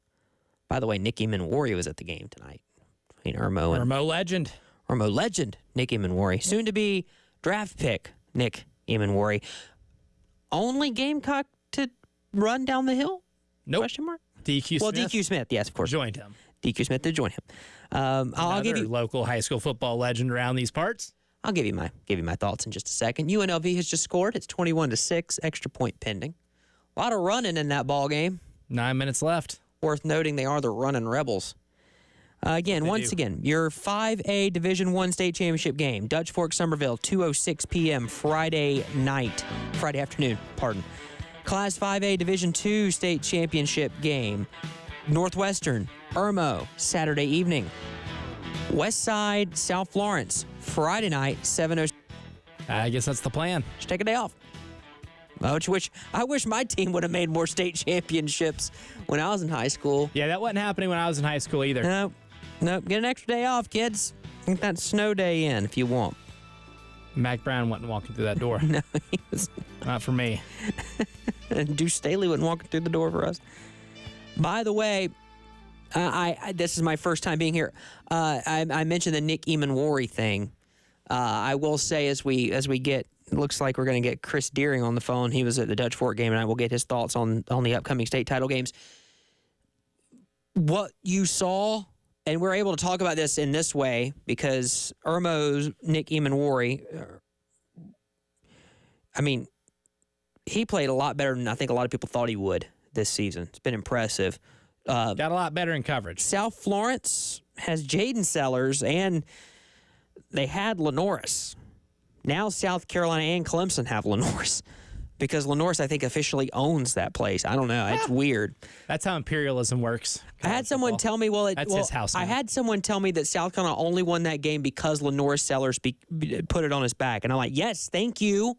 By the way, Nick Eamon-Warry was at the game tonight. Irmo legend. Irmo legend, Nick Eamon-Warry. Soon to be draft pick, Nick Eamon-Warry. Only Gamecock to run down the hill? Nope. Question mark? DQ Smith. Well, DQ Smith, yes, of course. Joined him. DQ Smith did join him. I'll give you local high school football legend around these parts. I'll give you my thoughts in just a second. UNLV has just scored. It's 21-6, extra point pending. A lot of running in that ball game. 9 minutes left. Worth noting, they are the running Rebels. Once again, your 5A Division I state championship game, Dutch Fork, Summerville, 2:06 p.m. Friday afternoon. Class 5A Division II state championship game, Northwestern, Irmo, Saturday evening. West Side, South Florence, Friday night, 7:06. I guess that's the plan. Just take a day off. I wish my team would have made more state championships when I was in high school. Yeah, that wasn't happening when I was in high school either. Nope. Get an extra day off, kids. Get that snow day in if you want. Mac Brown wasn't walking through that door. No, he was not for me. And Deuce Staley wasn't walking through the door for us. By the way, this is my first time being here. I mentioned the Nick Eamon-Warry thing. I will say as we get, it looks like we're going to get Chris Deering on the phone. He was at the Dutch Fork game, and I will get his thoughts on the upcoming state title games. What you saw, and we're able to talk about this in this way because Irmo's Nick Eamon-Warry, he played a lot better than I think a lot of people thought he would this season. It's been impressive. Got a lot better in coverage. South Florence has Jaden Sellers, and they had Lenoris. Now South Carolina and Clemson have Lenoris because Lenoris, I think, officially owns that place. I don't know. It's weird. That's how imperialism works. I had someone tell me, his house now. I had someone tell me that South Carolina only won that game because Lenoris Sellers put it on his back. And I'm like, yes, thank you.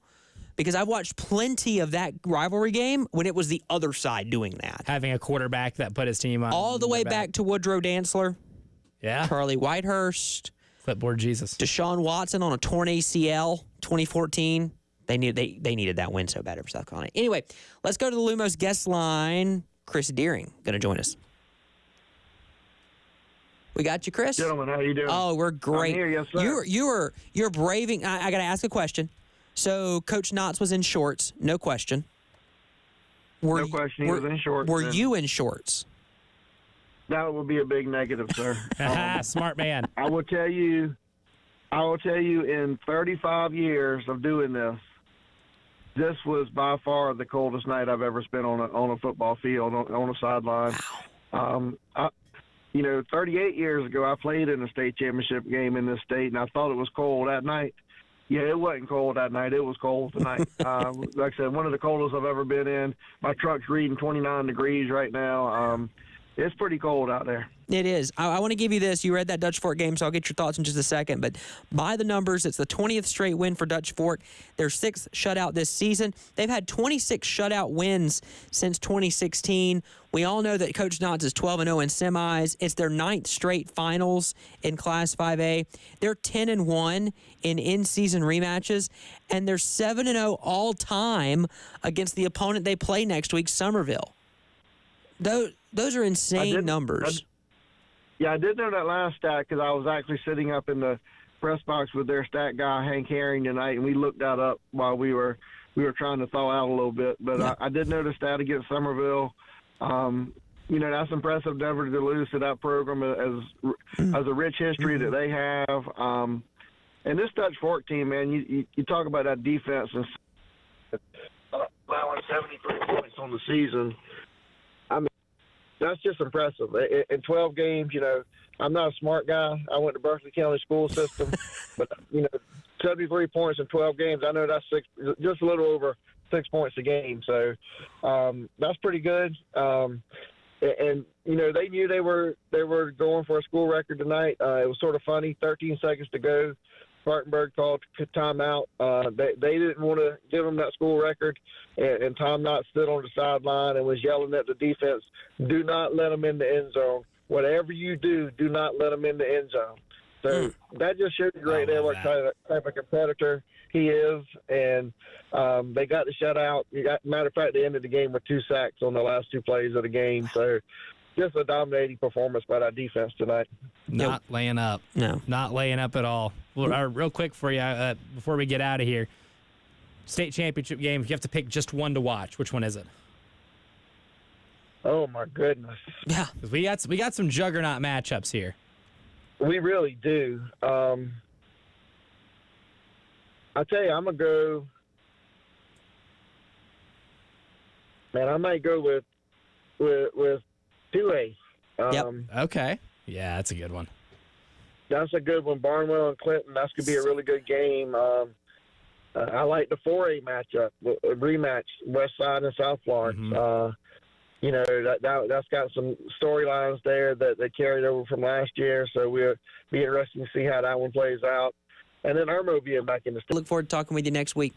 Because I've watched plenty of that rivalry game when it was the other side doing that. Having a quarterback that put his team on. All the way back to Woodrow Dantzler. Yeah. Charlie Whitehurst. Clipboard Jesus. Deshaun Watson on a torn ACL, 2014. They needed that win so bad over South Carolina. Anyway, let's go to the Lumos guest line. Chris Deering going to join us. We got you, Chris. Gentlemen, how you doing? Oh, we're great. I'm here, yes, sir. You're braving. I got to ask a question. So Coach Knotts was in shorts, no question. No question, he was in shorts. Were you in shorts? That would be a big negative, sir. Smart man. I will tell you, in 35 years of doing this was by far the coldest night I've ever spent on a football field, on a sideline. Wow. 38 years ago, I played in a state championship game in this state, and I thought it was cold that night. Yeah, it wasn't cold that night. It was cold tonight. Like I said, one of the coldest I've ever been in. My truck's reading 29 degrees right now. It's pretty cold out there. It is. I want to give you this. You read that Dutch Fork game, so I'll get your thoughts in just a second. But by the numbers, it's the 20th straight win for Dutch Fork. Their 6th shutout this season. They've had 26 shutout wins since 2016. We all know that Coach Knotts is 12-0 in semis. It's their 9th straight finals in Class 5A. They're 10-1 in in-season rematches, and they're 7-0 all-time against the opponent they play next week, Summerville. Those are insane numbers. I did know that last stat because I was actually sitting up in the press box with their stat guy, Hank Herring, tonight, and we looked that up while we were trying to thaw out a little bit. But yeah. I did notice that against Summerville. That's impressive never to lose to that program as a rich history that they have. And this Dutch Fork team, man, you talk about that defense and allowing 73 points on the season. That's just impressive. In 12 games, I'm not a smart guy. I went to Berkeley County school system, but 73 points in 12 games. I know that's just a little over 6 points a game. So that's pretty good. And they knew they were going for a school record tonight. It was sort of funny. 13 seconds to go. Spartanburg called timeout. They didn't want to give them that school record, and Tom Knott stood on the sideline and was yelling at the defense, "Do not let them in the end zone. whatever you do, do not let them in the end zone. So that just shows you right there what type of competitor he is. And they got the shutout. Matter of fact, they ended the game with 2 sacks on the last 2 plays of the game. So just a dominating performance by our defense tonight. Not laying up. No. Not laying up at all. Well, real quick for you, before we get out of here, state championship game, you have to pick just one to watch. Which one is it? Oh, my goodness. Yeah. 'Cause we got some juggernaut matchups here. We really do. I tell you, I'm going to go. Man, I might go with 2A. Okay. Yeah, that's a good one. That's a good one. Barnwell and Clinton, that's going to be a really good game. I like the 4A matchup, rematch, West Side and South Florence. You know, that's got some storylines there that they carried over from last year, so we'll be interesting to see how that one plays out. And then Irmo being back in the state. Look forward to talking with you next week.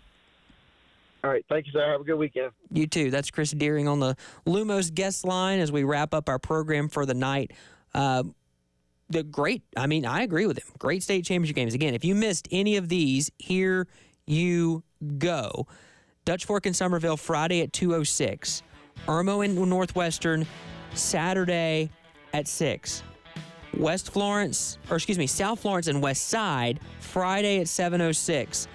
All right. Thank you, sir. Have a good weekend. You too. That's Chris Deering on the Lumos guest line as we wrap up our program for the night. I agree with him. Great state championship games. Again, if you missed any of these, here you go. Dutch Fork and Somerville Friday at 2:06. Irmo and Northwestern Saturday at 6. South Florence and West Side Friday at 7:06.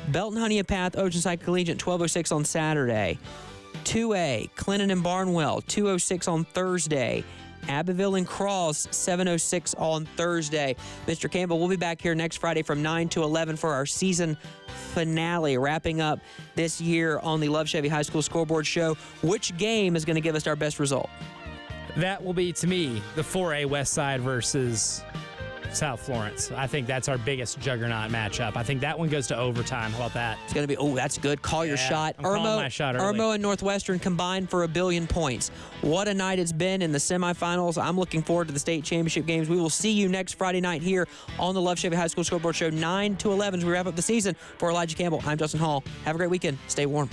Belton Honeypath Oceanside Collegiate 12:06 on Saturday. 2A Clinton and Barnwell 2:06 on Thursday. Abbeville and Cross 7:06 on Thursday. Mr. Campbell, we'll be back here next Friday from 9 to 11 for our season finale, wrapping up this year on the Love Chevy High School Scoreboard Show. Which game is going to give us our best result? That will be, to me, the 4A West Side versus South Florence. I think that's our biggest juggernaut matchup. I think that one goes to overtime. How about that? It's going to be, that's good. Call your shot. I'm calling my shot early. Irmo and Northwestern combined for 1 billion points. What a night it's been in the semifinals. I'm looking forward to the state championship games. We will see you next Friday night here on the Love Chevy High School Scoreboard Show, 9 to 11 as we wrap up the season. For Elijah Campbell, I'm Justin Hall. Have a great weekend. Stay warm.